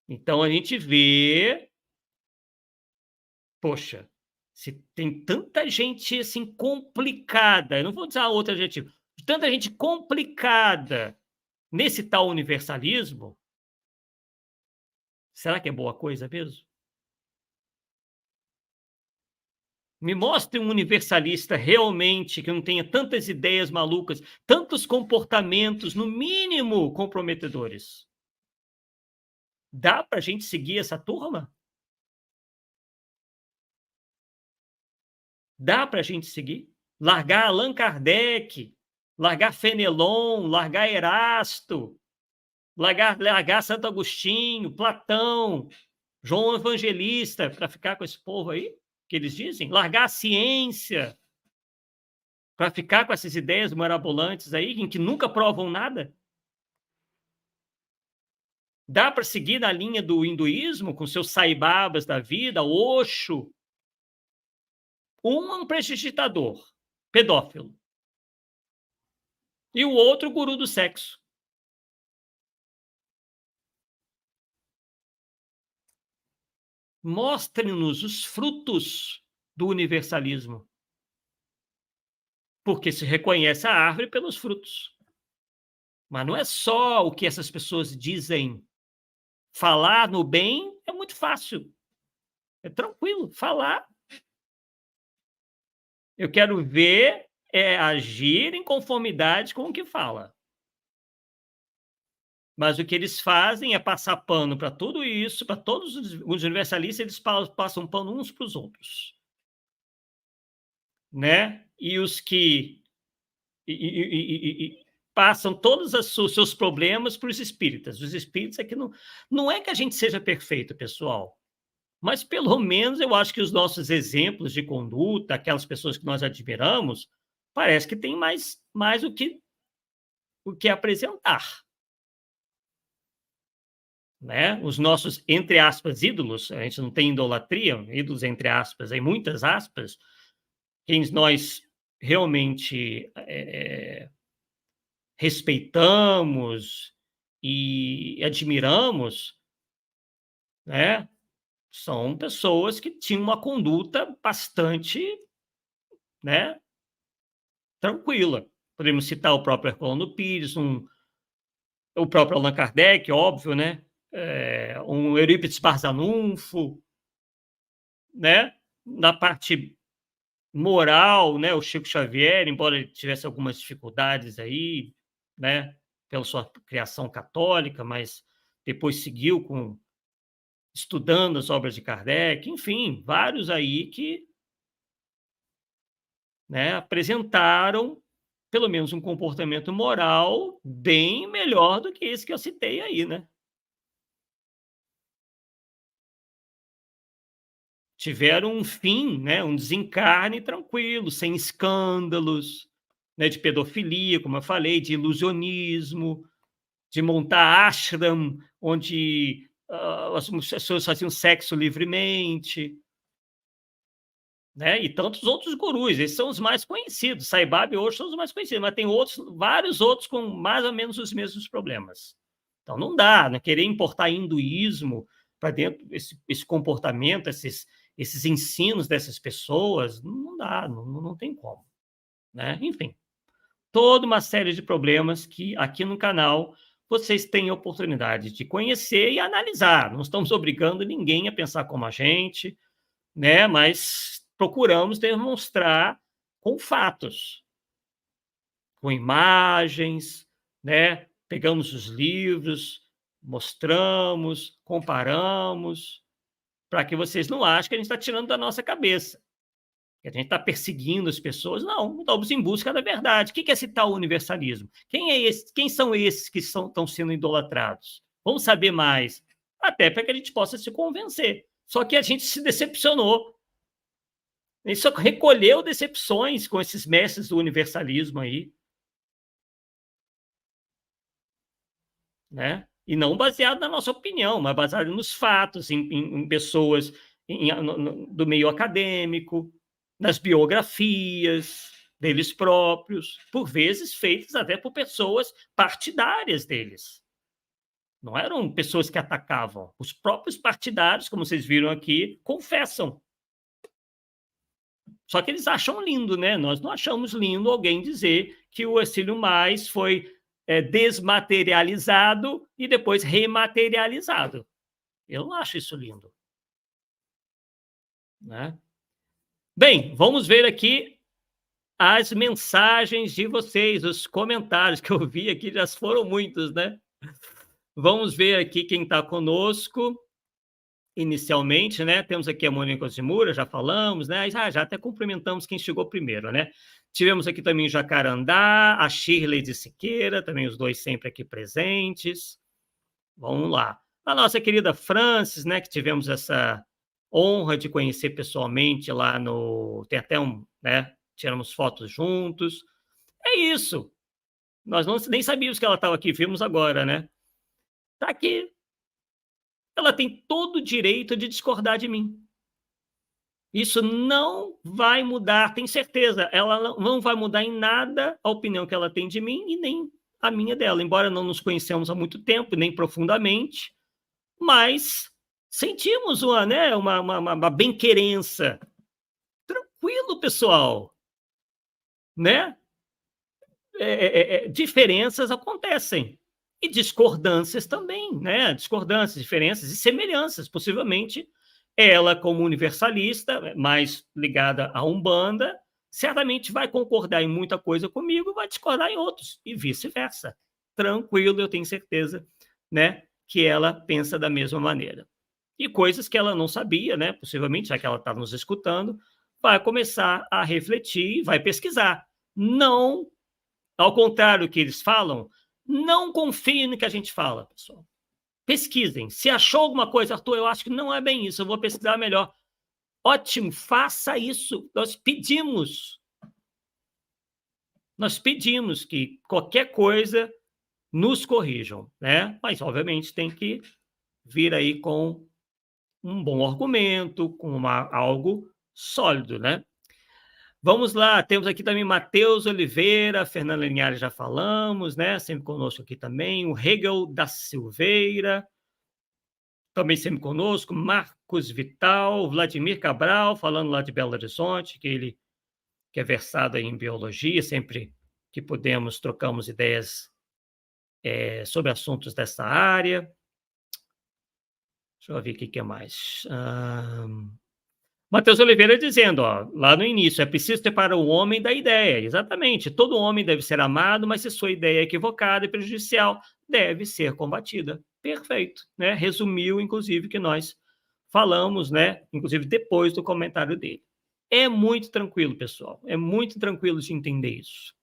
Então a gente vê, poxa, se tem tanta gente assim complicada, eu não vou usar outro adjetivo, tanta gente complicada nesse tal universalismo, será que é boa coisa mesmo? Me mostre um universalista realmente que não tenha tantas ideias malucas, tantos comportamentos, no mínimo, comprometedores. Dá para a gente seguir essa turma? Dá para a gente seguir? Largar Allan Kardec, largar Fenelon, largar Erasto, largar Santo Agostinho, Platão, João Evangelista, para ficar com esse povo aí, que eles dizem? Largar a ciência, para ficar com essas ideias mirabolantes aí, em que nunca provam nada? Dá para seguir na linha do hinduísmo, com seus saibabas da vida, Osho? Um é um prestidigitador, pedófilo. E o outro, guru do sexo. Mostre-nos os frutos do universalismo. Porque se reconhece a árvore pelos frutos. Mas não é só o que essas pessoas dizem. Falar no bem é muito fácil. É tranquilo, falar. Eu quero ver agir em conformidade com o que fala. Mas o que eles fazem é passar pano para tudo isso, para todos os universalistas, eles passam pano uns para os outros. Né? E os que passam todos os seus problemas para os espíritas. Os espíritas é que não é que a gente seja perfeito, pessoal, mas pelo menos eu acho que os nossos exemplos de conduta, aquelas pessoas que nós admiramos, parece que tem mais o que apresentar. Né? Os nossos, entre aspas, ídolos, a gente não tem idolatria, ídolos entre aspas, em muitas aspas, quem nós realmente respeitamos e admiramos, né? São pessoas que tinham uma conduta bastante, né, tranquila. Podemos citar o próprio Herculano Pires, o próprio Allan Kardec, óbvio, né? Um Eurípides Barzanufo, né? Na parte moral, né? O Chico Xavier, embora ele tivesse algumas dificuldades aí, né? Pela sua criação católica, mas depois seguiu estudando as obras de Kardec, enfim, vários aí que, né, apresentaram pelo menos um comportamento moral bem melhor do que esse que eu citei aí, né? Tiveram um fim, né, um desencarne tranquilo, sem escândalos, né, de pedofilia, como eu falei, de ilusionismo, de montar ashram, onde as pessoas faziam sexo livremente, né? E tantos outros gurus, esses são os mais conhecidos. Sai Baba e Osho são os mais conhecidos, mas tem outros, vários outros com mais ou menos os mesmos problemas. Então não dá, né? Querer importar hinduísmo para dentro esse comportamento, esses ensinos dessas pessoas, não dá, não tem como, né? Enfim, toda uma série de problemas que aqui no canal vocês têm a oportunidade de conhecer e analisar. Não estamos obrigando ninguém a pensar como a gente, né? Mas procuramos demonstrar com fatos, com imagens, né? Pegamos os livros, mostramos, comparamos, para que vocês não achem que a gente está tirando da nossa cabeça, que a gente está perseguindo as pessoas. Não, estamos em busca da verdade. O que é esse tal universalismo? Quem são esses que estão sendo idolatrados? Vamos saber mais, até para que a gente possa se convencer. Só que a gente se decepcionou. A gente só recolheu decepções com esses mestres do universalismo aí, né? E não baseado na nossa opinião, mas baseado nos fatos, em pessoas do meio acadêmico, nas biografias deles próprios, por vezes feitas até por pessoas partidárias deles. Não eram pessoas que atacavam. Os próprios partidários, como vocês viram aqui, confessam. Só que eles acham lindo, né? Nós não achamos lindo alguém dizer que o Hercílio Mais foi desmaterializado e depois rematerializado. Eu não acho isso lindo, né? Bem, vamos ver aqui as mensagens de vocês, os comentários que eu vi aqui, já foram muitos, né? Vamos ver aqui quem está conosco inicialmente, né? Temos aqui a Mônica Zimura, já falamos, né? Já até cumprimentamos quem chegou primeiro, né? Tivemos aqui também o Jacarandá, a Shirley de Siqueira, também os dois sempre aqui presentes. Vamos lá. A nossa querida Francis, né? Que tivemos essa honra de conhecer pessoalmente lá no... Tem até né? Tiramos fotos juntos. É isso. Nós nem sabíamos que ela estava aqui, vimos agora, né? Está aqui. Ela tem todo o direito de discordar de mim. Isso não vai mudar, tenho certeza. Ela não vai mudar em nada a opinião que ela tem de mim e nem a minha dela. Embora não nos conhecemos há muito tempo, nem profundamente, mas sentimos uma bem-querença. Tranquilo, pessoal. Né? Diferenças acontecem. E discordâncias também, né? Discordâncias, diferenças e semelhanças. Possivelmente, ela, como universalista, mais ligada à Umbanda, certamente vai concordar em muita coisa comigo, vai discordar em outros, e vice-versa. Tranquilo, eu tenho certeza, né? Que ela pensa da mesma maneira. E coisas que ela não sabia, né? Possivelmente, já que ela está nos escutando, vai começar a refletir, vai pesquisar. Não, ao contrário do que eles falam, não confiem no que a gente fala, pessoal. Pesquisem. Se achou alguma coisa, Arthur, eu acho que não é bem isso, eu vou pesquisar melhor. Ótimo, faça isso. Nós pedimos que qualquer coisa nos corrijam, né? Mas, obviamente, tem que vir aí com um bom argumento, com algo sólido, né? Vamos lá, temos aqui também Matheus Oliveira, Fernanda Linhares, já falamos, né? Sempre conosco aqui também. O Hegel da Silveira, também sempre conosco. Marcos Vital, Vladimir Cabral, falando lá de Belo Horizonte, que é versado em biologia, sempre que podemos trocamos ideias sobre assuntos dessa área. Deixa eu ver o que é mais. Matheus Oliveira dizendo, lá no início, é preciso separar o homem da ideia. Exatamente, todo homem deve ser amado, mas se sua ideia é equivocada e prejudicial, deve ser combatida. Perfeito, né? Resumiu, inclusive, que nós falamos, né? Inclusive depois do comentário dele. É muito tranquilo, pessoal. É muito tranquilo de entender isso.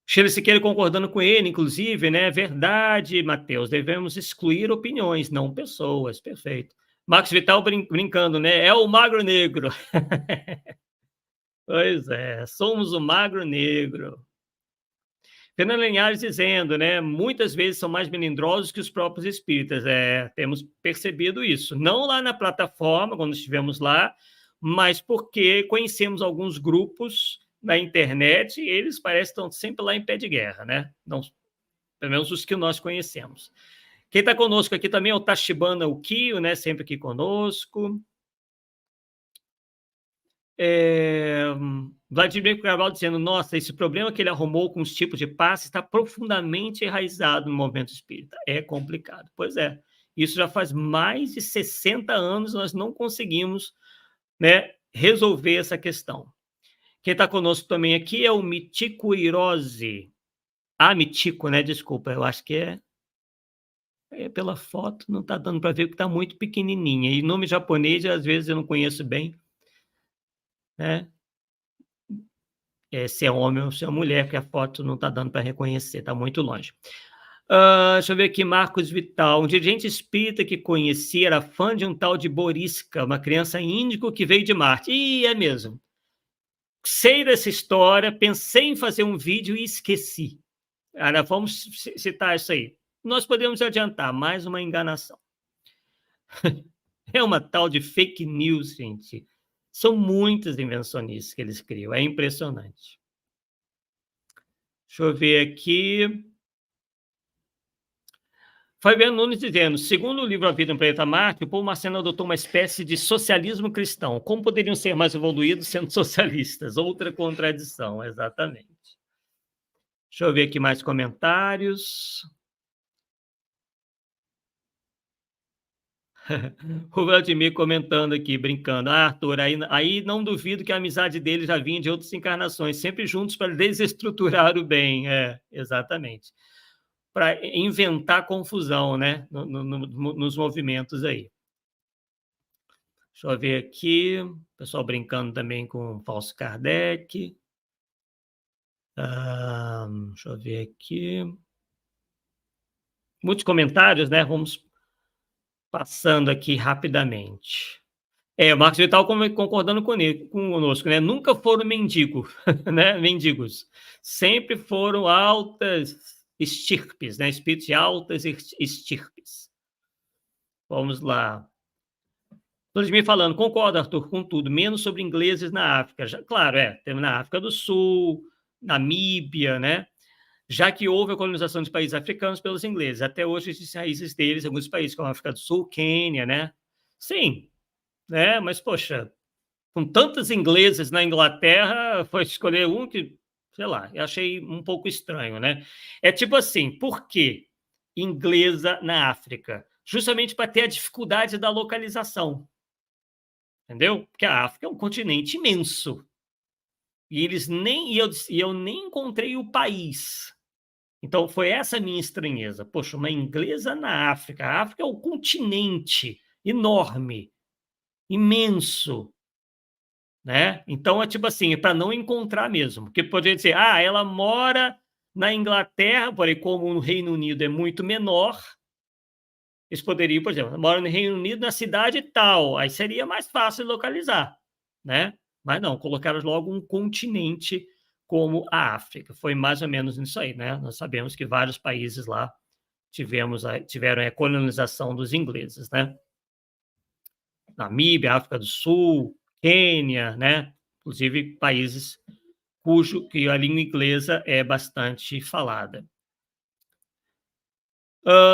Sheila Siqueira concordando com ele, inclusive, né? Verdade, Matheus, devemos excluir opiniões, não pessoas. Perfeito. Marcos Vital brincando, né? É o magro negro. Pois é, somos o magro negro. Fernando Linhares dizendo, né? Muitas vezes são mais melindrosos que os próprios espíritas. Temos percebido isso. Não lá na plataforma, quando estivemos lá, mas porque conhecemos alguns grupos na internet e eles parecem que estão sempre lá em pé de guerra, né? Não, pelo menos os que nós conhecemos. Quem está conosco aqui também é o Tachibana Ukio, né? Sempre aqui conosco. Vladimir Carvalho dizendo, nossa, esse problema que ele arrumou com os tipos de passe está profundamente enraizado no movimento espírita. É complicado. Pois é. Isso já faz mais de 60 anos nós não conseguimos, né, resolver essa questão. Quem está conosco também aqui é o Mitico Hirose. Mitico, né? Desculpa, eu acho que pela foto, não está dando para ver que está muito pequenininha. E nome japonês, às vezes, eu não conheço bem, né? Se é homem ou se é mulher, porque a foto não está dando para reconhecer, está muito longe. Deixa eu ver aqui, Marcos Vital. Um dirigente espírita que conhecia era fã de um tal de Boriska, uma criança índico que veio de Marte. E é mesmo. Sei dessa história, pensei em fazer um vídeo e esqueci. Agora, vamos citar isso aí. Nós podemos adiantar, mais uma enganação. É uma tal de fake news, gente. São muitas invenções que eles criam, é impressionante. Deixa eu ver aqui. Fabiano Nunes dizendo, segundo o livro A Vida no Planeta Marte, o Paul Marciano adotou uma espécie de socialismo cristão. Como poderiam ser mais evoluídos sendo socialistas? Outra contradição, exatamente. Deixa eu ver aqui mais comentários. O Vladimir comentando aqui, brincando. Arthur, aí não duvido que a amizade dele já vinha de outras encarnações, sempre juntos para desestruturar o bem. Exatamente. Para inventar confusão, né? Nos movimentos aí. Deixa eu ver aqui. O pessoal brincando também com o falso Kardec. Deixa eu ver aqui. Muitos comentários, né? Vamos passando aqui rapidamente. O Marcos Vital concordando conosco, né? Nunca foram né? Mendigos. Sempre foram altas estirpes, né? Espíritos de altas estirpes. Vamos lá. Vladimir falando, concordo, Arthur, com tudo, menos sobre ingleses na África. Claro, temos na África do Sul, Namíbia, né? Já que houve a colonização de países africanos pelos ingleses. Até hoje existem raízes deles em alguns países, como a África do Sul, Quênia, né? Sim, né? Mas, poxa, com tantos ingleses na Inglaterra, foi escolher um que, sei lá, eu achei um pouco estranho, né? É tipo assim, por que inglesa na África? Justamente para ter a dificuldade da localização, entendeu? Porque a África é um continente imenso. E eu nem encontrei o país. Então, foi essa a minha estranheza. Poxa, uma inglesa na África. A África é um continente enorme, imenso, né? Então, é tipo assim, é para não encontrar mesmo. Porque poderia dizer, ela mora na Inglaterra, porém, como no Reino Unido é muito menor, eles poderiam, por exemplo, mora no Reino Unido, na cidade tal, aí seria mais fácil localizar, né? Mas não, colocaram logo um continente como a África. Foi mais ou menos isso aí, né? Nós sabemos que vários países lá tiveram a colonização dos ingleses, né? Namíbia, África do Sul, Quênia, né? Inclusive países que a língua inglesa é bastante falada.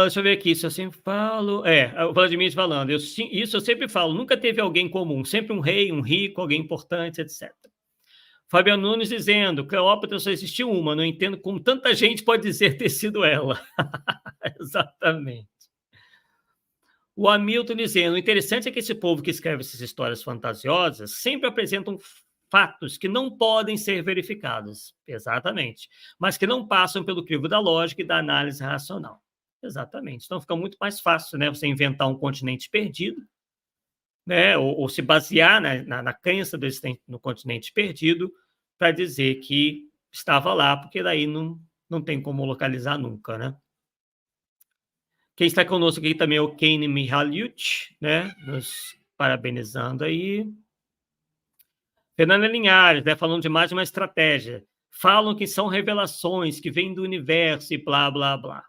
Deixa eu ver aqui, se eu sempre falo... o Vladimir falando, isso eu sempre falo, nunca teve alguém comum, sempre um rei, um rico, alguém importante, etc. Fabiano Nunes dizendo, Cleópatra só existiu uma, não entendo como tanta gente pode dizer ter sido ela. Exatamente. O Hamilton dizendo, o interessante é que esse povo que escreve essas histórias fantasiosas sempre apresentam fatos que não podem ser verificados, exatamente, mas que não passam pelo crivo da lógica e da análise racional. Exatamente. Então fica muito mais fácil, né, você inventar um continente perdido, né, ou se basear na crença do existente no continente perdido para dizer que estava lá, porque daí não tem como localizar nunca, né? Quem está conosco aqui também é o Kane Mihaliuc, né, nos parabenizando aí. Fernanda Linhares, né, falando de mais uma estratégia. Falam que são revelações que vêm do universo e blá, blá, blá.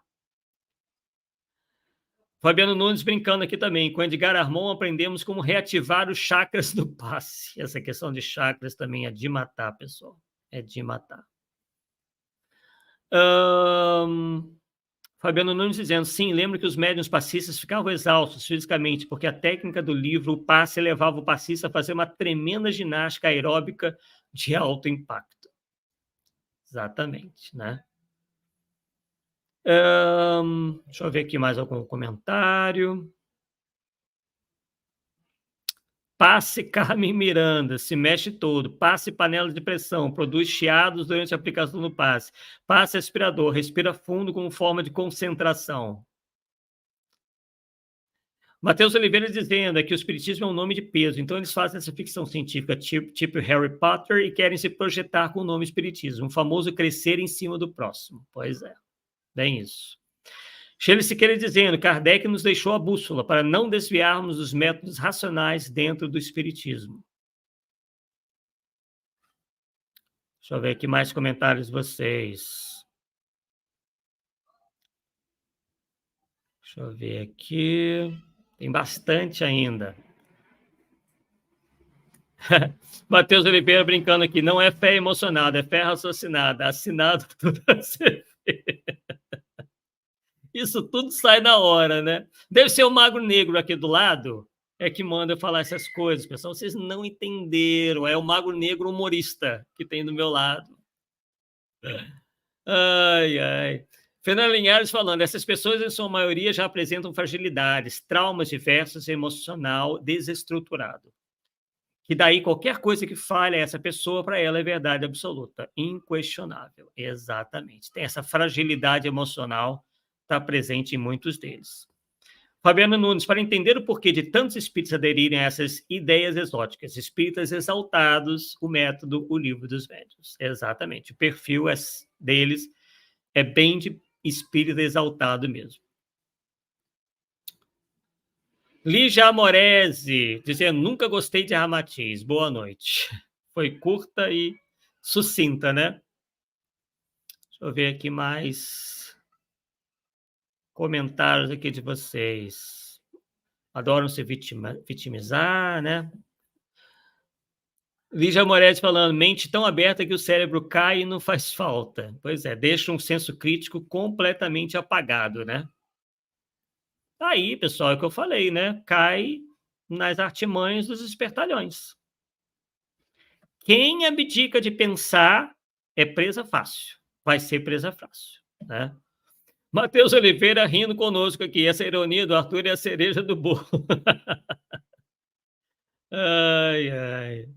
Fabiano Nunes brincando aqui também. Com Edgar Armon aprendemos como reativar os chakras do passe. Essa questão de chakras também é de matar, pessoal. É de matar. Fabiano Nunes dizendo, sim, lembro que os médiuns passistas ficavam exaustos fisicamente, porque a técnica do livro, o passe, levava o passista a fazer uma tremenda ginástica aeróbica de alto impacto. Exatamente, né? Deixa eu ver aqui mais algum comentário. Passe Carmen Miranda, se mexe todo. Passe panela de pressão, produz chiados durante a aplicação do passe. Passe aspirador, respira fundo como forma de concentração. Matheus Oliveira dizendo que o espiritismo é um nome de peso, então eles fazem essa ficção científica tipo Harry Potter e querem se projetar com o nome espiritismo, um famoso crescer em cima do próximo. Pois é, bem isso. Shelley Siqueira dizendo, Kardec nos deixou a bússola para não desviarmos dos métodos racionais dentro do espiritismo. Deixa eu ver aqui mais comentários de vocês. Deixa eu ver aqui. Tem bastante ainda. Matheus Oliveira brincando aqui. Não é fé emocionada, é fé raciocinada. Assinado tudo a ser feito. Isso tudo sai na hora, né? Deve ser o Magro Negro aqui do lado, é que manda eu falar essas coisas. Pessoal, vocês não entenderam. É o Magro Negro humorista que tem do meu lado. Ai, ai. Fernando Linhares falando, essas pessoas, em sua maioria, já apresentam fragilidades, traumas diversos e emocional desestruturado. Que daí qualquer coisa que falha essa pessoa, para ela é verdade absoluta, inquestionável. Exatamente. Tem essa fragilidade emocional, está presente em muitos deles. Fabiano Nunes, para entender o porquê de tantos espíritos aderirem a essas ideias exóticas, espíritas exaltados, o método, o livro dos médiuns. Exatamente. O perfil deles é bem de espírito exaltado mesmo. Lígia Amorese, dizendo, nunca gostei de Ramatiz. Boa noite. Foi curta e sucinta, né? Deixa eu ver aqui mais comentários aqui de vocês. Adoram se vitimizar, né? Lígia Moretti falando, mente tão aberta que o cérebro cai e não faz falta. Pois é, deixa um senso crítico completamente apagado, né? Aí, pessoal, é o que eu falei, né? Cai nas artimanhas dos espertalhões. Quem abdica de pensar é presa fácil. Vai ser presa fácil, né? Matheus Oliveira rindo conosco aqui. Essa ironia do Arthur é a cereja do bolo. Ai, ai.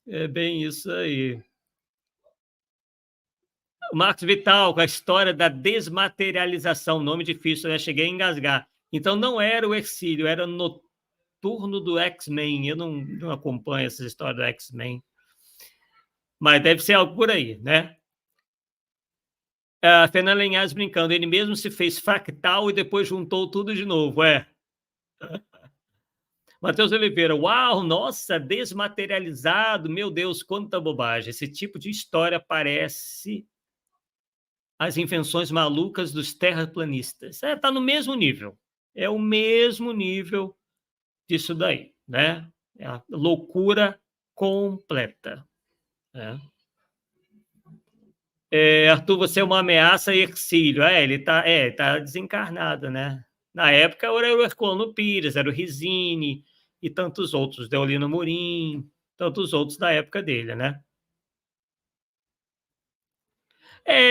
É bem isso aí. O Marcos Vital, com a história da desmaterialização, nome difícil, né? Cheguei a engasgar. Então, não era o Exílio, era o Noturno do X-Men. Eu não acompanho essa história do X-Men. Mas deve ser algo por aí, né? A Fernanda Linhares brincando, ele mesmo se fez fractal e depois juntou tudo de novo, é. Matheus Oliveira, uau, nossa, desmaterializado, meu Deus, quanta bobagem. Esse tipo de história parece as invenções malucas dos terraplanistas. Tá no mesmo nível. É o mesmo nível disso daí, né? É a loucura completa. Né? Arthur, você é uma ameaça, Ercílio. Ele tá desencarnado, né? Na época era o Herculano Pires, era o Rizzini e tantos outros, Deolino Murim, tantos outros da época dele, né?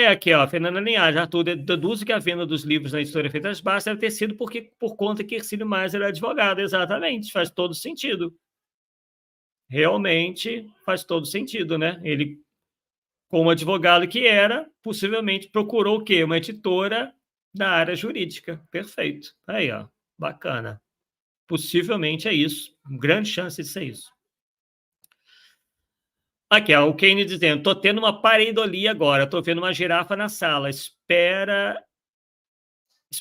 Aqui, ó, Fernanda Linhares, Arthur, deduzo que a venda dos livros na editora Feitas Baixas deve ter sido por conta que Ercílio Mais era advogado, exatamente, faz todo sentido. Realmente faz todo sentido, né? Ele, como advogado que era, possivelmente procurou o quê? Uma editora da área jurídica. Perfeito. Aí, ó, bacana. Possivelmente é isso. Grande chance de ser isso. Aqui, ó, o Kane dizendo, tô tendo uma pareidolia agora, tô vendo uma girafa na sala. Espera,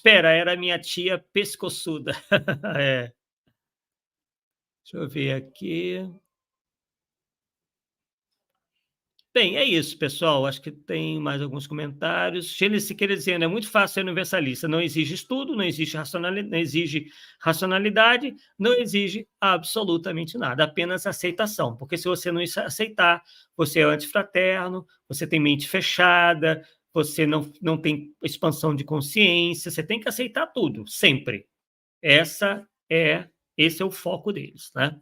era minha tia pescoçuda. Deixa eu ver aqui. Bem, é isso, pessoal. Acho que tem mais alguns comentários. Shelley Siqueira dizendo, é muito fácil ser universalista. Não exige estudo, não exige racionalidade, não exige absolutamente nada, apenas aceitação. Porque se você não aceitar, você é antifraterno, você tem mente fechada, você não tem expansão de consciência, você tem que aceitar tudo, sempre. Esse é o foco deles, né?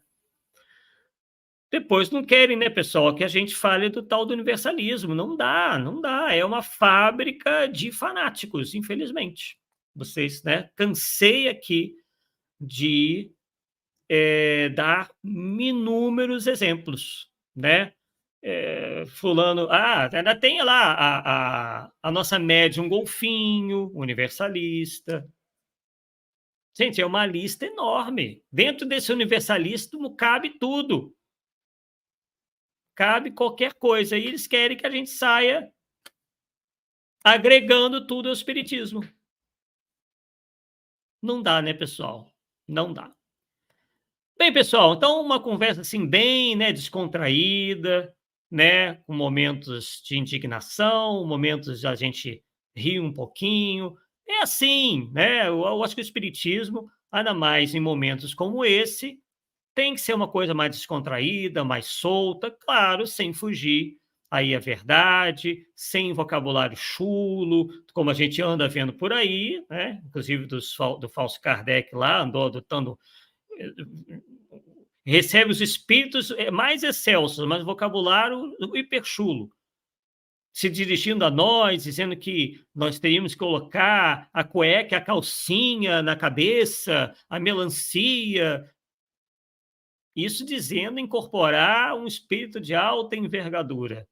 Depois não querem, né, pessoal, que a gente fale do tal do universalismo. Não dá, não dá. É uma fábrica de fanáticos, infelizmente. Vocês, né? Cansei aqui de dar inúmeros exemplos, né? Fulano, ainda tem lá a nossa médium golfinho, universalista. Gente, é uma lista enorme. Dentro desse universalismo cabe tudo. Cabe qualquer coisa. E eles querem que a gente saia agregando tudo ao espiritismo. Não dá, né, pessoal? Não dá. Bem, pessoal, então uma conversa assim bem, né, descontraída, né, com momentos de indignação, momentos de a gente rir um pouquinho. É assim, né? Eu acho que o espiritismo, ainda mais em momentos como esse, tem que ser uma coisa mais descontraída, mais solta, claro, sem fugir aí a verdade, sem vocabulário chulo, como a gente anda vendo por aí, né? Inclusive do falso Kardec lá, andou adotando, recebe os espíritos mais excelsos, mas vocabulário hiperchulo, se dirigindo a nós, dizendo que nós teríamos que colocar a cueca, a calcinha na cabeça, a melancia. Isso dizendo incorporar um espírito de alta envergadura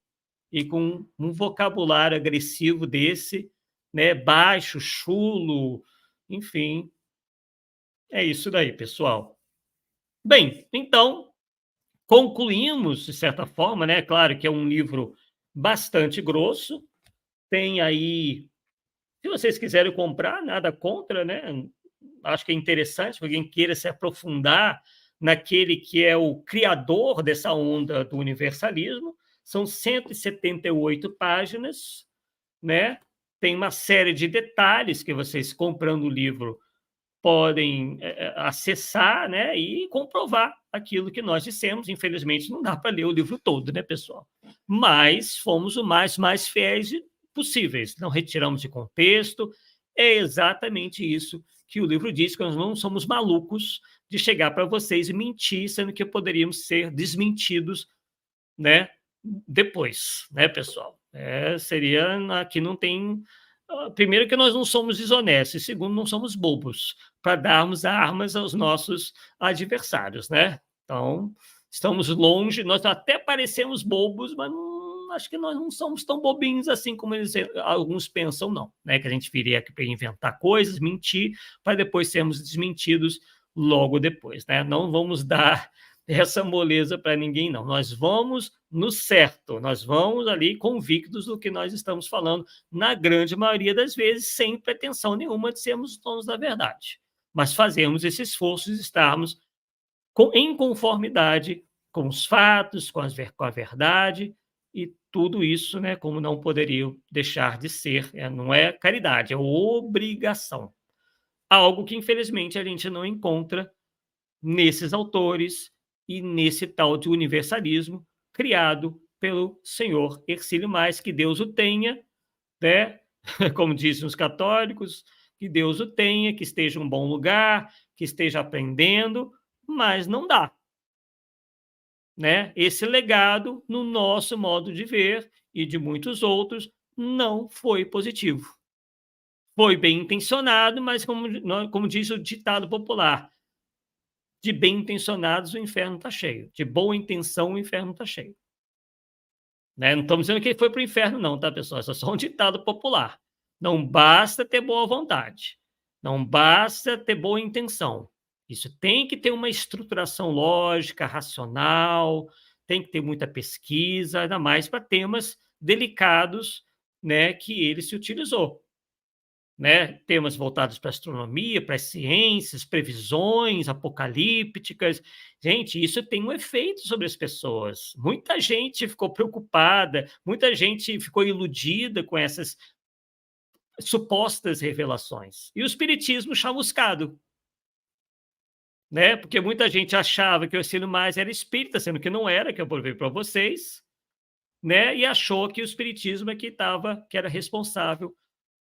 e com um vocabulário agressivo desse, né, baixo, chulo, enfim, é isso daí, pessoal. Bem, então, concluímos, de certa forma, né? Claro que é um livro bastante grosso, tem aí, se vocês quiserem comprar, nada contra, né? Acho que é interessante, para quem queira se aprofundar naquele que é o criador dessa onda do universalismo. São 178 páginas, né? Tem uma série de detalhes que vocês, comprando o livro, podem acessar, né, e comprovar aquilo que nós dissemos. Infelizmente, não dá para ler o livro todo, né, pessoal? Mas fomos o mais fiéis possíveis. Não retiramos de contexto. É exatamente isso que o livro diz, que nós não somos malucos de chegar para vocês e mentir, sendo que poderíamos ser desmentidos, né, depois, né, pessoal? Seria, aqui não tem, primeiro que nós não somos desonestos, e segundo, não somos bobos para darmos armas aos nossos adversários, né? Então, estamos longe, nós até parecemos bobos, mas não, acho que nós não somos tão bobinhos assim como alguns pensam, não, né? Que a gente viria aqui para inventar coisas, mentir, para depois sermos desmentidos logo depois, né? Não vamos dar essa moleza para ninguém, não. Nós vamos no certo, nós vamos ali convictos do que nós estamos falando, na grande maioria das vezes, sem pretensão nenhuma de sermos donos da verdade. Mas fazemos esse esforço de estarmos em conformidade com os fatos, com a verdade, e tudo isso, né, como não poderia deixar de ser, não é caridade, é obrigação. Algo que, infelizmente, a gente não encontra nesses autores e nesse tal de universalismo criado pelo senhor Hercílio Mais, que Deus o tenha, né? Como dizem os católicos, que Deus o tenha, que esteja em um bom lugar, que esteja aprendendo, mas não dá, né? Esse legado, no nosso modo de ver e de muitos outros, não foi positivo. Foi bem intencionado, mas como diz o ditado popular, de bem intencionados o inferno está cheio, de boa intenção o inferno está cheio. Né? Não estamos dizendo que ele foi para o inferno, não, tá, pessoal? Isso é só um ditado popular. Não basta ter boa vontade, não basta ter boa intenção. Isso tem que ter uma estruturação lógica, racional, tem que ter muita pesquisa, ainda mais para temas delicados, né, que ele se utilizou. Né? Temas voltados para astronomia, para as ciências, previsões apocalípticas. Gente, isso tem um efeito sobre as pessoas. Muita gente ficou preocupada, muita gente ficou iludida com essas supostas revelações. E o espiritismo chamuscado, né? Porque muita gente achava que o Hercílio Mais era espírita, sendo que não era, que eu provei para vocês. né? E achou que o espiritismo é que era responsável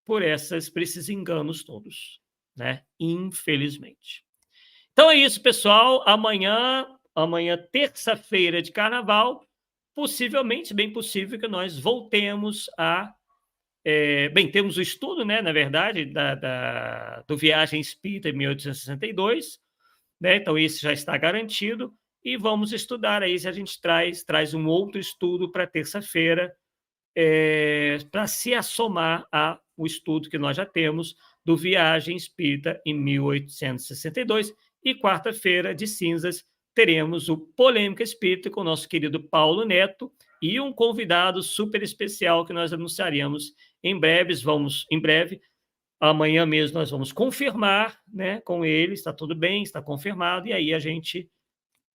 por esses enganos todos, né? Infelizmente. Então é isso, pessoal. Amanhã terça-feira de carnaval, possivelmente, bem possível que nós voltemos a bem, temos o estudo, né, na verdade, do Viagem Espírita em 1862, né? Então, esse já está garantido. E vamos estudar aí se a gente traz um outro estudo para terça-feira, para se assomar ao estudo que nós já temos do Viagem Espírita em 1862. E quarta-feira de cinzas teremos o Polêmica Espírita com o nosso querido Paulo Neto e um convidado super especial que nós anunciaremos em breve. Amanhã mesmo nós vamos confirmar, né, com ele, está tudo bem, está confirmado, e aí a gente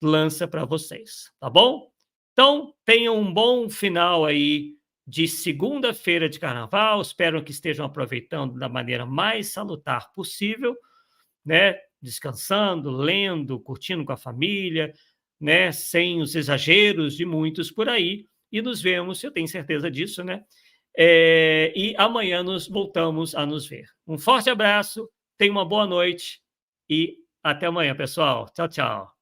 lança para vocês, tá bom? Então, tenham um bom final aí de segunda-feira de carnaval, espero que estejam aproveitando da maneira mais salutar possível, né? Descansando, lendo, curtindo com a família, né? Sem os exageros de muitos por aí, e nos vemos, eu tenho certeza disso, né? E amanhã nos voltamos a nos ver. Um forte abraço, tenha uma boa noite e até amanhã, pessoal. Tchau, tchau.